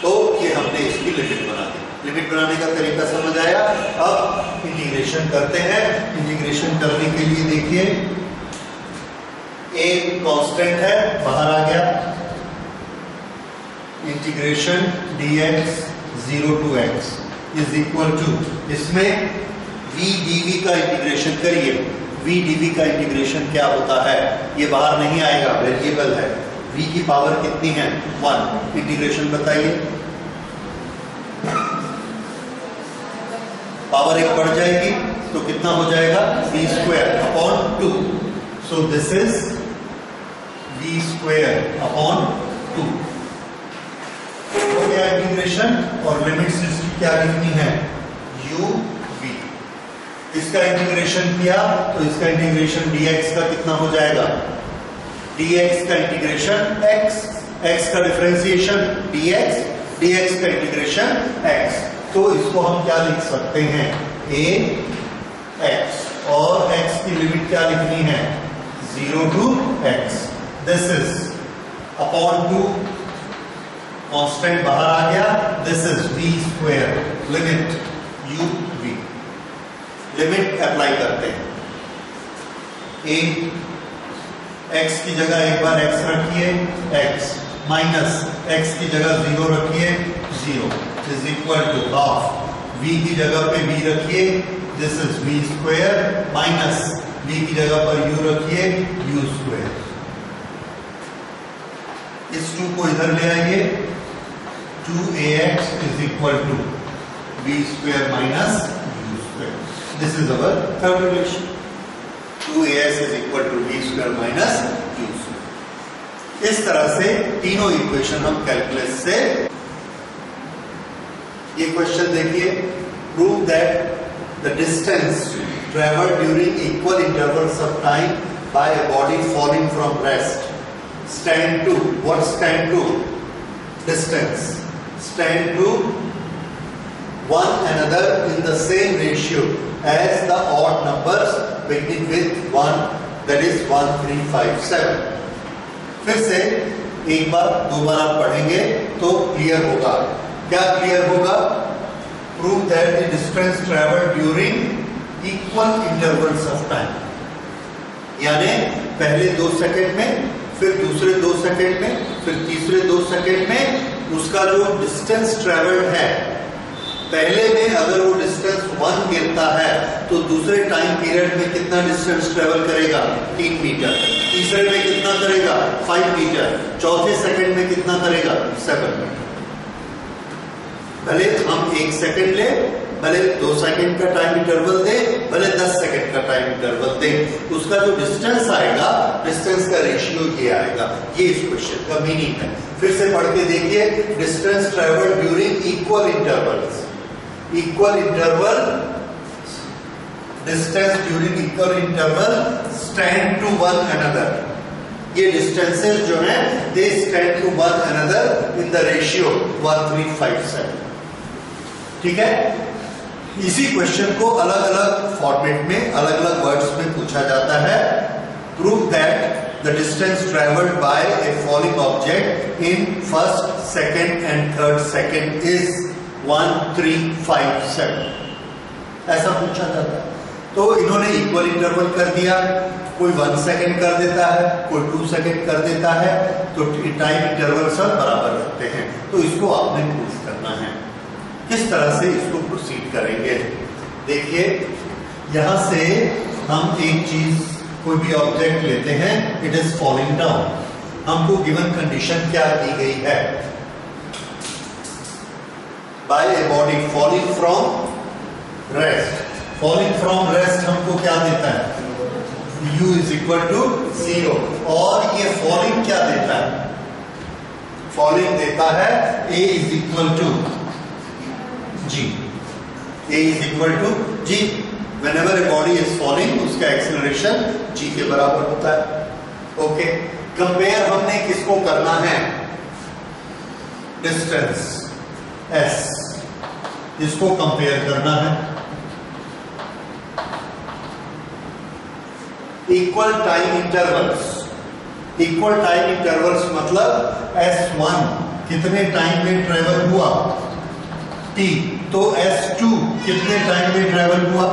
तो ये हमने इसकी लिमिट बना दी। लिमिट बनाने का तरीका समझ आया। अब इंटीग्रेशन करते हैं। इंटीग्रेशन करने के लिए देखिए, a कांस्टेंट है, बाहर आ गया, integration dx 0 to x is equal to, इसमें v dv का इंटीग्रेशन करिए। v dv का इंटीग्रेशन क्या होता है, ये बाहर नहीं आएगा, वेरिएबल है। v की पावर कितनी है, 1। इंटीग्रेशन बताइए, पावर 1 बढ़ जाएगी तो कितना हो जाएगा, v square upon 2। So this is v square upon 2। हो गया इंटीग्रेशन, और लिमिट्स इसकी क्या लिखनी है, u v। इसका इंटीग्रेशन किया तो इसका इंटीग्रेशन dx का कितना हो जाएगा, dx का इंटीग्रेशन x, x का डिफरेंशिएशन dx, dx का इंटीग्रेशन x। तो इसको हम क्या लिख सकते हैं, a x, और x की लिमिट क्या लिखनी है, 0 to x। This is upon 2, constant बाहर आ गया, this is v square, limit u v। Limit apply करते हैं। a x की जगह एक बार x रखिए, x माइनस x की जगह 0 रखिए, 0 is equal to half. v की जगह पे v रखिए, this is v square, minus v की जगह पर u रखिए, u स्क्वायर। इस 2 को इधर ले आइए, 2ax is equal to v square minus u square. This is our third relation, 2as is equal to v square minus u square. इस तरह से तीनों इक्वेशन हम कैलकुलस से, ये क्वेश्चन देखिए, prove that the distance travelled during equal intervals of time by a body falling from rest stand to, what stand to, distance stand to one another in the same ratio as the odd numbers beginning with 1, that is 1, 3, 5, 7. फिर से एक बार दोबारा पढ़ेंगे तो क्लियर होगा। क्या क्लियर होगा? Prove that the distance traveled during equal intervals of time, यानी पहले 2 सेकंड में, फिर दूसरे 2 सेकंड में, फिर तीसरे 2 सेकंड में उसका जो डिस्टेंस ट्रेवल्ड है, पहले में अगर वो डिस्टेंस 1 गिरता है तो दूसरे टाइम पीरियड में कितना डिस्टेंस ट्रेवल करेगा? 3 मीटर। तीसरे में कितना करेगा? 5 मीटर। चौथे सेकंड में कितना करेगा? 7 मीटर। भले हम 1 सेकंड ले, भले 2 सेकंड का टाइम इंटरवल दे, भले 10 सेकंड का टाइम इंटरवल दे, उसका जो डिस्टेंस आएगा, डिस्टेंस का रेशियो ये आएगा। ये इस क्वेश्चन का मीनिंग है। फिर से पढ़ के देखिए, distance travel during equal intervals, equal interval, distance during equal interval stand to one another. ये डिस्टेंसेस जो है they stand to one another in the ratio 1, 3, 5, 7। ठीक है? इसी क्वेश्चन को अलग अलग फॉर्मेट में, अलग अलग वर्ड्स में पूछा जाता है। Prove that the distance travelled by A falling object in first, second and third second is 1, 3, 5, 7, ऐसा पूछा जाता है। तो इन्होंने इक्वल इंटरवल कर दिया, कोई 1 सेकंड कर देता है, कोई 2 सेकंड कर देता है, तो टाइम इंटरवल सब बराबर रखते हैं। तो इसको आपने प्रूव करना है। किस तरह से इसको प्रोसीड करेंगे? देखिए, यहां से हम एक चीज, कोई भी ऑब्जेक्ट लेते हैं, इट इज फॉलिंग डाउन। हमको गिवन कंडीशन क्या दी गई है? By a body falling from rest. Falling from rest हमको क्या देता है? u is equal to 0। और ये फॉलिंग क्या देता है? फॉलिंग देता है a is equal to g। a is equal to g। Whenever a body is falling, उसका एक्सेलरेशन g के बराबर होता है। ओके, कंपेयर हमने किसको करना है? डिस्टेंस s, इसको कंपेयर करना है। Equal time intervals, equal time intervals मतलब S1 कितने टाइम में ट्रेवल हुआ? t। तो S2 कितने टाइम में ट्रेवल हुआ?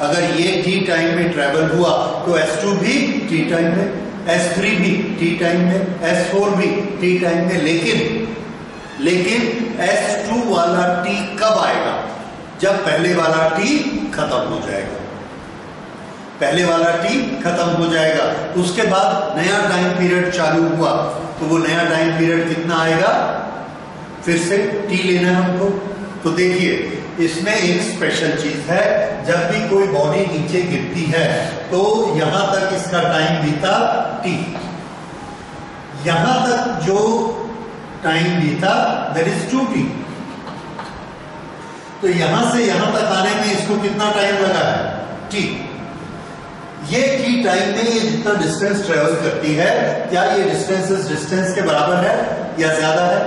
अगर ये t टाइम में ट्रेवल हुआ तो S2 भी t टाइम में, S3 भी t टाइम में, S4 भी t टाइम में। लेकिन S2 वाला t कब आएगा? जब पहले वाला t खत्म हो जाएगा। पहले वाला t खत्म हो जाएगा, उसके बाद नया टाइम पीरियड चालू हुआ, तो वो नया टाइम पीरियड कितना आएगा? फिर से t लेना है हमको। तो देखिए, इसमें एक स्पेशल चीज है, जब भी कोई बॉडी नीचे गिरती है तो यहां तक इसका टाइम बीता t, यहां तक जो टाइम बीता दैट इज 2t। तो यहां से यहां तक आने में इसको कितना टाइम लगा है? t। ये t टाइम में ये जितना डिस्टेंस ट्रेवल करती है, क्या ये डिस्टेंस इस डिस्टेंस के बराबर है या ज्यादा है?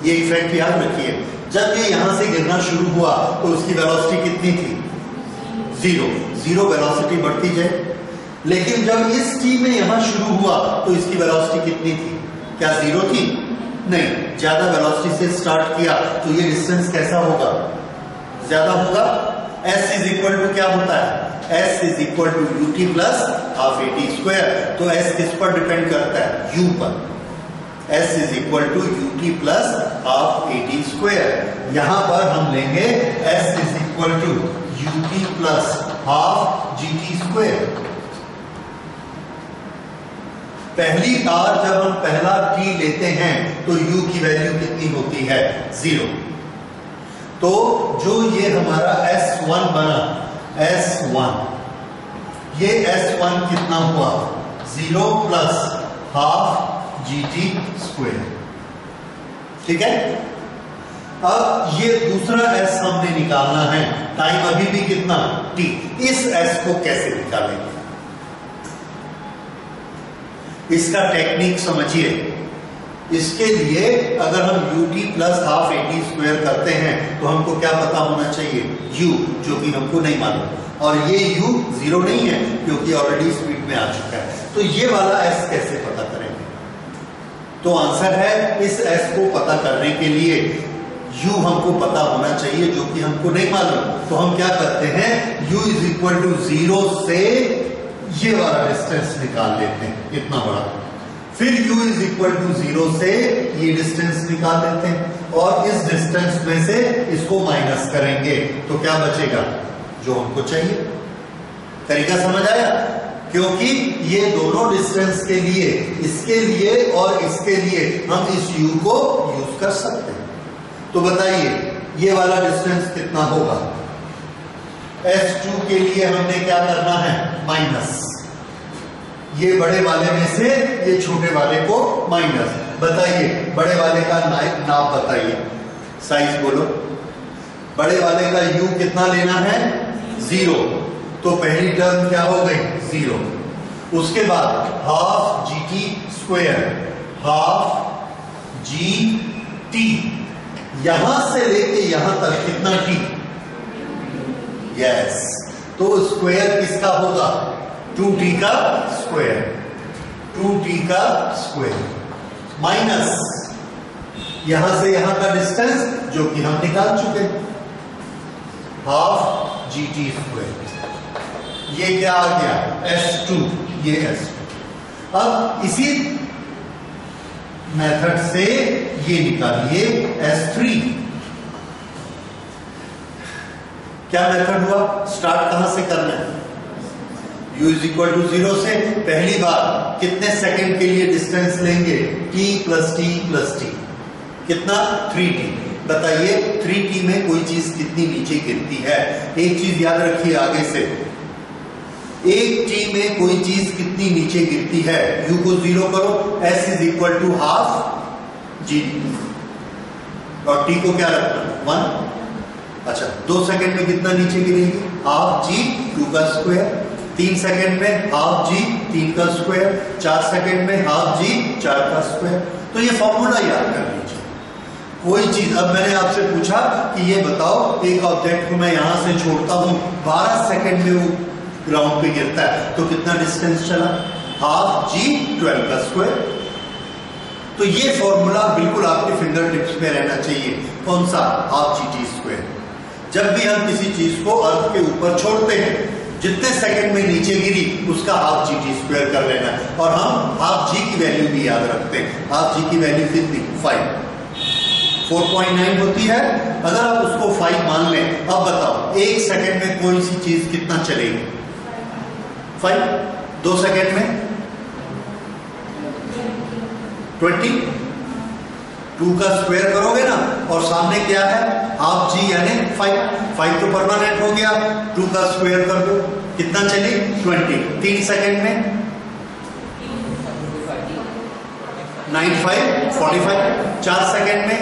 ये इफेक्ट याद रखिए। जब ये यहां से गिरना शुरू हुआ तो उसकी वेलोसिटी कितनी थी? 0 वेलोसिटी बढ़ती जाए। लेकिन जब इस t में यहां शुरू हुआ तो इसकी वेलोसिटी कितनी थी? क्या 0 थी? नहीं, ज्यादा वेलोसिटी से स्टार्ट किया तो ये डिस्टेंस कैसा होगा? ज्यादा होगा। s इज इक्वल टू क्या होता है? s is equal to ut plus half at square. तो s किस पर डिपेंड करता है? u पर। s is equal to ut plus half at square. यहां पर हम लेंगे s is equal to ut plus half gt square. पहली बार जब हम पहला t लेते हैं तो u की वैल्यू कितनी होती है? 0। तो जो ये हमारा S1 बना, S1, ये S1 कितना हुआ? 0 प्लस हाफ gt स्क्वायर। ठीक है? अब ये दूसरा S हमने निकालना है, टाइम अभी भी कितना? t। इस S को कैसे निकालेंगे? इसका टेक्निक समझिए। इसके लिए अगर हम ut plus half AT square करते हैं तो हमको क्या पता होना चाहिए, u, जो कि हमको नहीं मालूम, और ये u 0 नहीं है क्योंकि ऑलरेडी स्पीड में आ चुका है। तो ये वाला s कैसे पता करेंगे? तो आंसर है, इस s को पता करने के लिए u हमको पता होना चाहिए जो कि हमको नहीं मालूम। तो हम क्या करते हैं, u इज इक्वल टू 0 से ये वाला डिस्टेंस निकाल लेते हैं, इतना बड़ा। फिर u इज इक्वल टू 0 से ये डिस्टेंस निकाल लेते हैं और इस डिस्टेंस में से इसको माइनस करेंगे तो क्या बचेगा, जो हमको चाहिए। तरीका समझ आया? क्योंकि ये दोनों डिस्टेंस के लिए, इसके लिए और इसके लिए हम इस u को यूज कर सकते हैं। तो बताइए ये वाला डिस्टेंस कितना होगा? S2 के लिए हमने क्या करना है, माइनस, ये बड़े वाले में से ये छोटे वाले को माइनस। बताइए बड़े वाले का नाप बताइए, साइज बोलो। बड़े वाले का u कितना लेना है, 0, तो पहली टर्म क्या हो गई, 0। उसके बाद half GT square, half GT, यहां से लेके यहां तक कितना t, यस, तो स्क्वायर किसका होगा, 2t का स्क्वायर, 2t का स्क्वायर, माइनस यहां से यहां का डिस्टेंस जो कि हम निकाल चुके, हाफ GT स्क्वायर। ये क्या आ गया, S2, ये S2। अब इसी मेथड से ये निकालिए S3। क्या मेथड हुआ, स्टार्ट कहां से करना है, u इज इक्वल टू 0 से पहली बार कितने सेकंड के लिए डिस्टेंस लेंगे, t plus t plus t, कितना, 3t। बताइए 3t में कोई चीज कितनी नीचे गिरती है? एक चीज याद रखिए आगे से, एक t में कोई चीज कितनी नीचे गिरती है, u को 0 करो, s is equal to half g, और t को क्या रखना, 1। अच्छा 2 सेकंड में कितना नीचे गिरेगी, हाफ g 2 का स्क्वायर, 3 सेकंड में हाफ g 3 का स्क्वायर, 4 सेकंड में हाफ g 4 का स्क्वायर। तो ये फॉर्मूला याद कर लीजिए। कोई चीज, अब मैंने आपसे पूछा कि ये बताओ एक ऑब्जेक्ट को मैं यहां से छोड़ता हूं, 12 सेकंड में वो ग्राउंड पे गिरता है, तो कितना डिस्टेंस चला, हाफ g 12 का स्क्वायर। तो ये फॉर्मूला बिल्कुल आपके फिंगर टिप्स में रहना चाहिए। कौन सा, हाफ GT स्क्वायर। जब भी हम किसी चीज को अर्थ के ऊपर छोड़ते हैं, जितने सेकंड में नीचे गिरी उसका हाफ GT स्क्वायर कर लेना है, और हम हाफ g की वैल्यू भी याद रखते हैं। हाफ g की वैल्यू कितनी, 5, 4.9 होती है। अगर आप उसको 5 मान लें, अब बताओ 1 सेकंड में कोई सी चीज कितना चलेगी, 5, 2 सेकंड में 20, 2 का स्क्वायर करोगे ना, और सामने क्या है, हाफ g यानी 5 तो परमानेंट हो गया, 2 का स्क्वायर कर दो, कितना चली, 20। 3 सेकंड में 95, 45, 4 सेकंड में,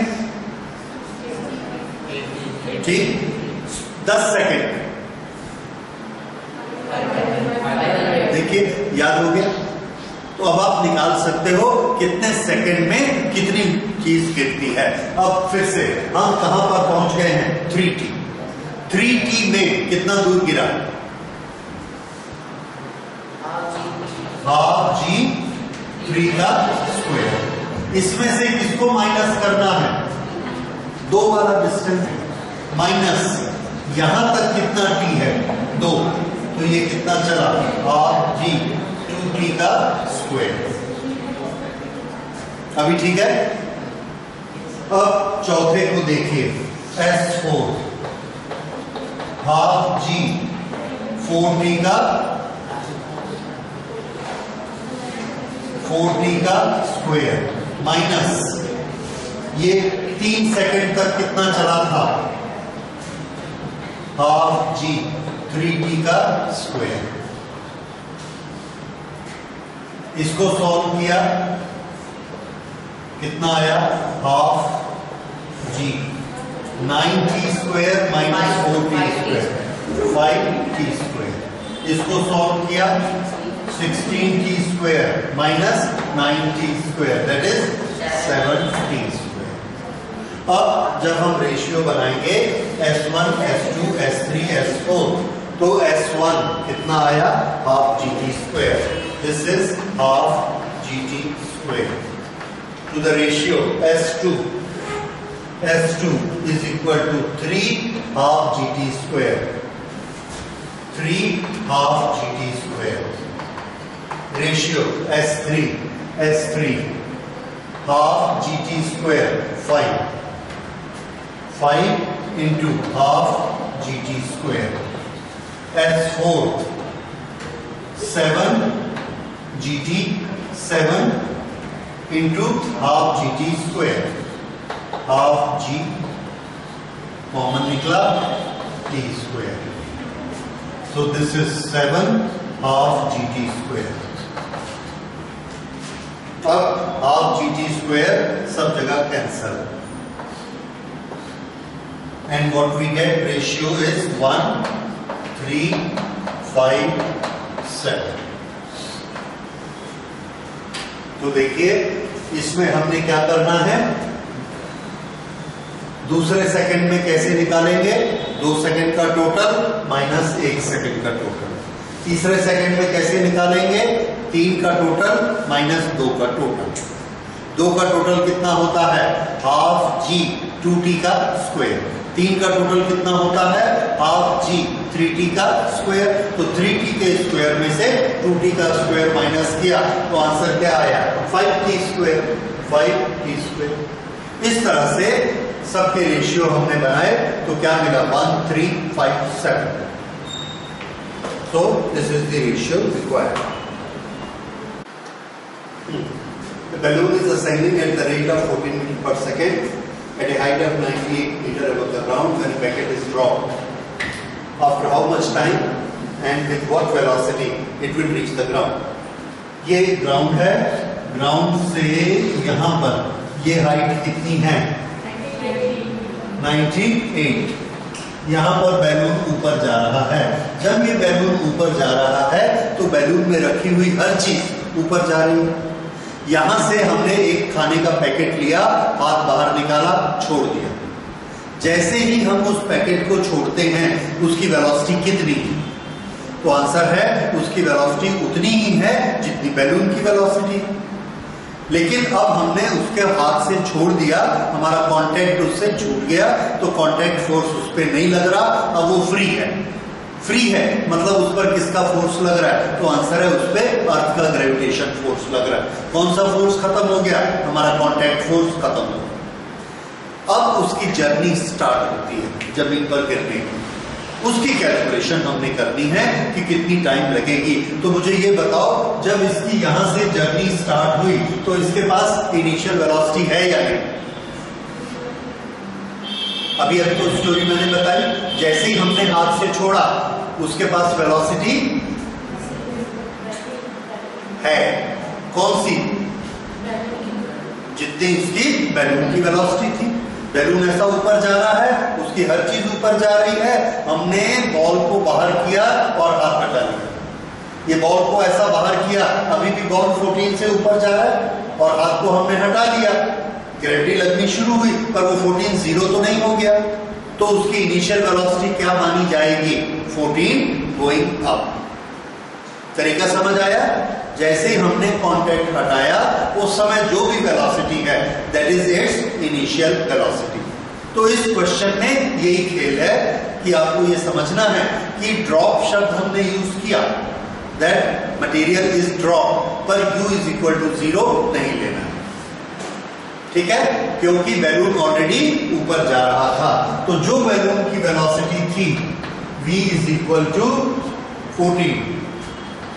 ठीक, 10 सेकंड, देखिए याद हो गया। तो अब आप निकाल सकते हो कितने सेकंड में कितनी चीज गिरती है। अब फिर से हम कहां पर पहुंच गए हैं, 3t। 3t में कितना दूर गिरा, हाफ g 3 का स्क्वायर। इसमें से किसको माइनस करना है, 2 वाला डिस्टेंस माइनस यहां तक कितना t है, 2, तो ये कितना चला, हाफ g 2t का स्क्वायर। अभी ठीक है। अब चौथे को देखिए, S4, हाफ g 4t का स्क्वायर माइनस ये 3 सेकंड तक कितना चला था, हाफ g 3t का स्क्वायर। इसको सॉल्व किया, कितना आया, half g 9t square minus 4t square, 5t square. इसको सॉल्व किया, 16t square minus 9t square, that is 7t square. अब जब हम रेशियो बनाएंगे S1, S2, S3, S4, तो S1 कितना आया? Half GT square. This is half GT square. To the ratio S2 is equal to 3 half GT square. 3 half GT square. Ratio S3 half GT square 5. 5 into half GT square. S4 7 GT 7 into half GT square. Half G common निकला T square. So this is 7 half GT square. अब half GT square सब जगह cancel. And what we get ratio is 1, 3, 5, 7. तो देखिए इसमें हमने क्या करना है, दूसरे सेकंड में कैसे निकालेंगे? 2 सेकंड का टोटल माइनस 1 सेकंड का टोटल. तीसरे सेकंड में कैसे निकालेंगे? 3 का टोटल माइनस 2 का टोटल. 2 का टोटल कितना होता है? हाफ जी 2t का स्क्वायर. 3 का टोटल कितना होता है? हाफ जी 3t का स्क्वायर. तो 3t के स्क्वायर में से 2t का स्क्वायर माइनस किया तो आंसर क्या आया? 5t square. 5t square. इस तरह से सबके रेशियो हमने बनाए तो क्या मिला? 1, 3, 5, 7. So this is the ratio required. The balloon is ascending at the rate of 14 meters per second at a height of 98 meters above the ground when a packet is dropped. After how much time and with what velocity it will reach the ground? ये ग्राउंड है. ग्राउंड से यहां पर ये हाइट कितनी है? 98. यहां पर बैलून ऊपर जा रहा है. जब ये बैलून ऊपर जा रहा है तो बैलून में रखी हुई हर चीज ऊपर जा रही है. यहां से हमने एक खाने का पैकेट लिया, हाथ बाहर निकाला, छोड़ दिया. जैसे ही हम उस पैकेट को छोड़ते हैं उसकी वेलोसिटी कितनी है? तो आंसर है उसकी वेलोसिटी उतनी ही है जितनी बैलून की वेलोसिटी. लेकिन अब हमने उसके हाथ से छोड़ दिया, हमारा कांटेक्ट उससे छूट गया, तो कांटेक्ट फोर्स उस पर नहीं लग रहा. अब वो फ्री है. फ्री है मतलब उस पर किसका फोर्स लग रहा है? तो आंसर है उस पर अर्थ का ग्रेविटेशन फोर्स लग रहा है. कौन सा फोर्स खत्म हो गया? हमारा कांटेक्ट फोर्स खत्म हो गया. अब उसकी जर्नी स्टार्ट होती है जमीन पर गिरने की. उसकी कैलकुलेशन हमने करनी है कि कितनी टाइम लगेगी. तो मुझे ये बताओ, जब इसकी यहां से जर्नी स्टार्ट हुई तो इसके पास इनिशियल वेलोसिटी है या नहीं? अभी तो स्टोरी मैंने बताई. जैसे ही हमने हाथ से छोड़ा उसके पास वेलोसिटी है. कौन सी? जितनी इसकी बैलून की वेलोसिटी थी. बैलून ऐसा ऊपर जा रहा है, उसकी हर चीज ऊपर जा रही है. हमने बॉल को बाहर किया और हाथ हटा लिया. ये बॉल को ऐसा बाहर किया, अभी भी बॉल 14 से ऊपर जा रहा है और हाथ को हमने हटा लिया. ग्रेविटी लगनी शुरू हुई पर वो 14 जीरो तो नहीं हो गया. तो उसकी इनिशियल वेलोसिटी क्या मानी जाएगी? 14 गोइंग अप. तरीका समझ आया? जैसे ही हमने कांटेक्ट हटाया उस समय जो भी वेलोसिटी है that is it's initial velocity. तो इस क्वेश्चन में यही खेल है कि आपको ये समझना है कि ड्रॉप शब्द हमने यूज किया, दैट मटेरियल इज ड्रॉप, पर u इज इक्वल टू 0 नहीं लेना है. ठीक है? क्योंकि बैलून ऑलरेडी ऊपर जा रहा था. तो जो बैलून की वेलोसिटी थी v इज इक्वल टू 14,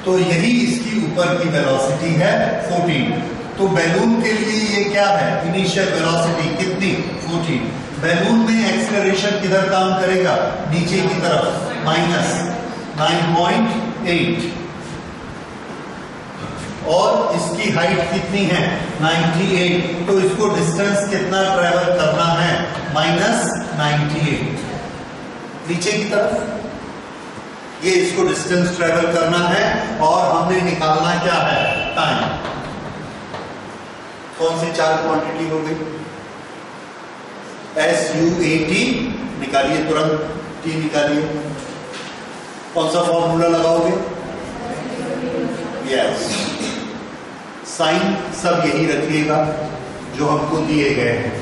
तो यही इसकी ऊपर की वेलोसिटी है 14. तो बैलून के लिए ये क्या है? इनिशियल वेलोसिटी कितनी? 14. बैलून में एक्सेलरेशन किधर काम करेगा? नीचे की तरफ, माइनस 9.8. और इसकी हाइट कितनी है? 98. तो इसको डिस्टेंस कितना ट्रेवल करना है? -98 नीचे की तरफ. ये इसको डिस्टेंस ट्रेवल करना है और हमने निकालना क्या है, टाइम। कौन सी 4 क्वांटिटी हो गई, SUAT निकालिए, तुरंत T निकालिए। कौन सा फॉर्मूला लगाओगे, यस, साइन सब यही रखिएगा जो हमको दिए गए हैं।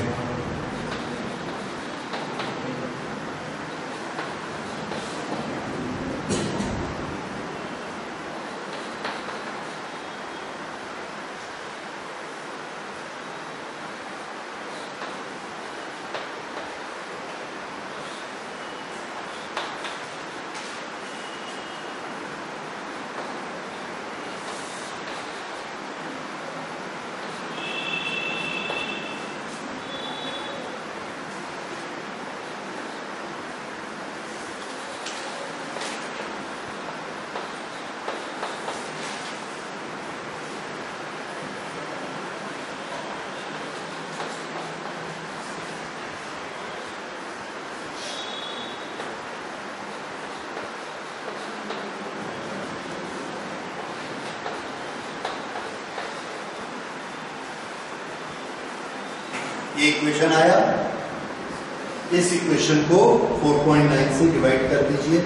ये इक्वेशन आया, इस इक्वेशन को 4.9 से डिवाइड कर दीजिए।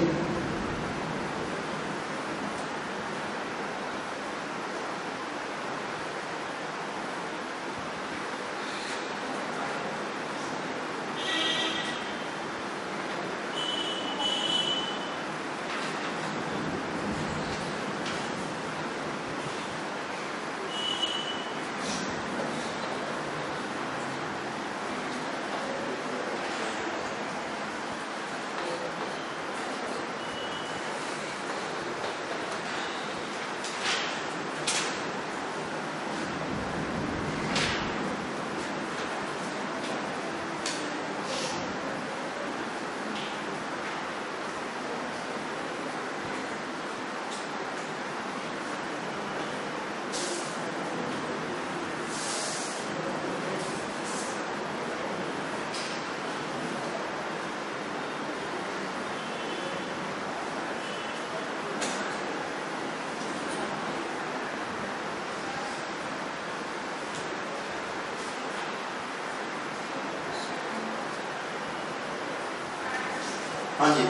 हाँ जी,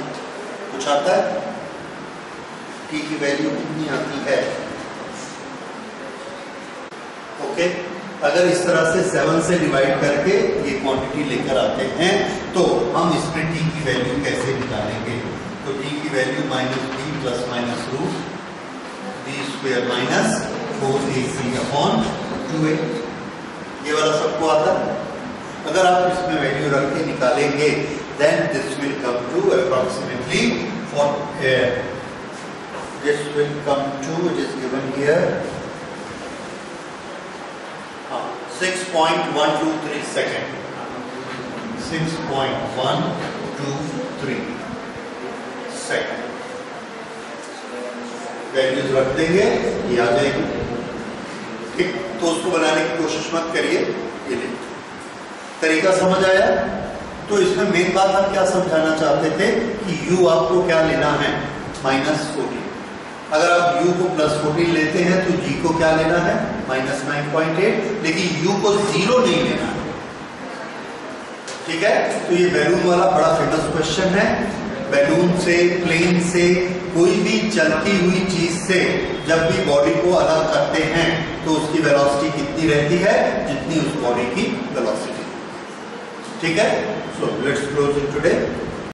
कुछ आता है, T की वैल्यू कितनी आती है, ओके। अगर इस तरह से 7 से डिवाइड करके ये क्वांटिटी लेकर आते हैं तो हम इसमें T की वैल्यू कैसे निकालेंगे, तो T की value -b plus minus root b square minus 4ac/2a, ये वाला सबको आता है। अगर आप इसमें वैल्यू रख के निकालेंगे then this will come to approximately this will come to, it is given here, 6.123 second, 6.123 second values रख देंगे, ये आ जाएगी, ठीक। तो उसको बनाने की कोशिश मत करिए, ये लिख, तरीका समझ आया। तो इसमें मेन बात हम क्या समझाना चाहते थे कि u आपको क्या लेना है, -14। अगर आप u को +14 लेते हैं तो g को क्या लेना है, -9.8, लेकिन u को 0 नहीं लेना है, ठीक है। तो ये बैलून वाला बड़ा फेमस क्वेश्चन है। बैलून से, प्लेन से, कोई भी चलती हुई चीज से जब भी बॉडी को अलग करते हैं तो उसकी वेलोसिटी कितनी रहती है, जितनी उस बॉडी की वेलोसिटी, ठीक है। So let's close it today.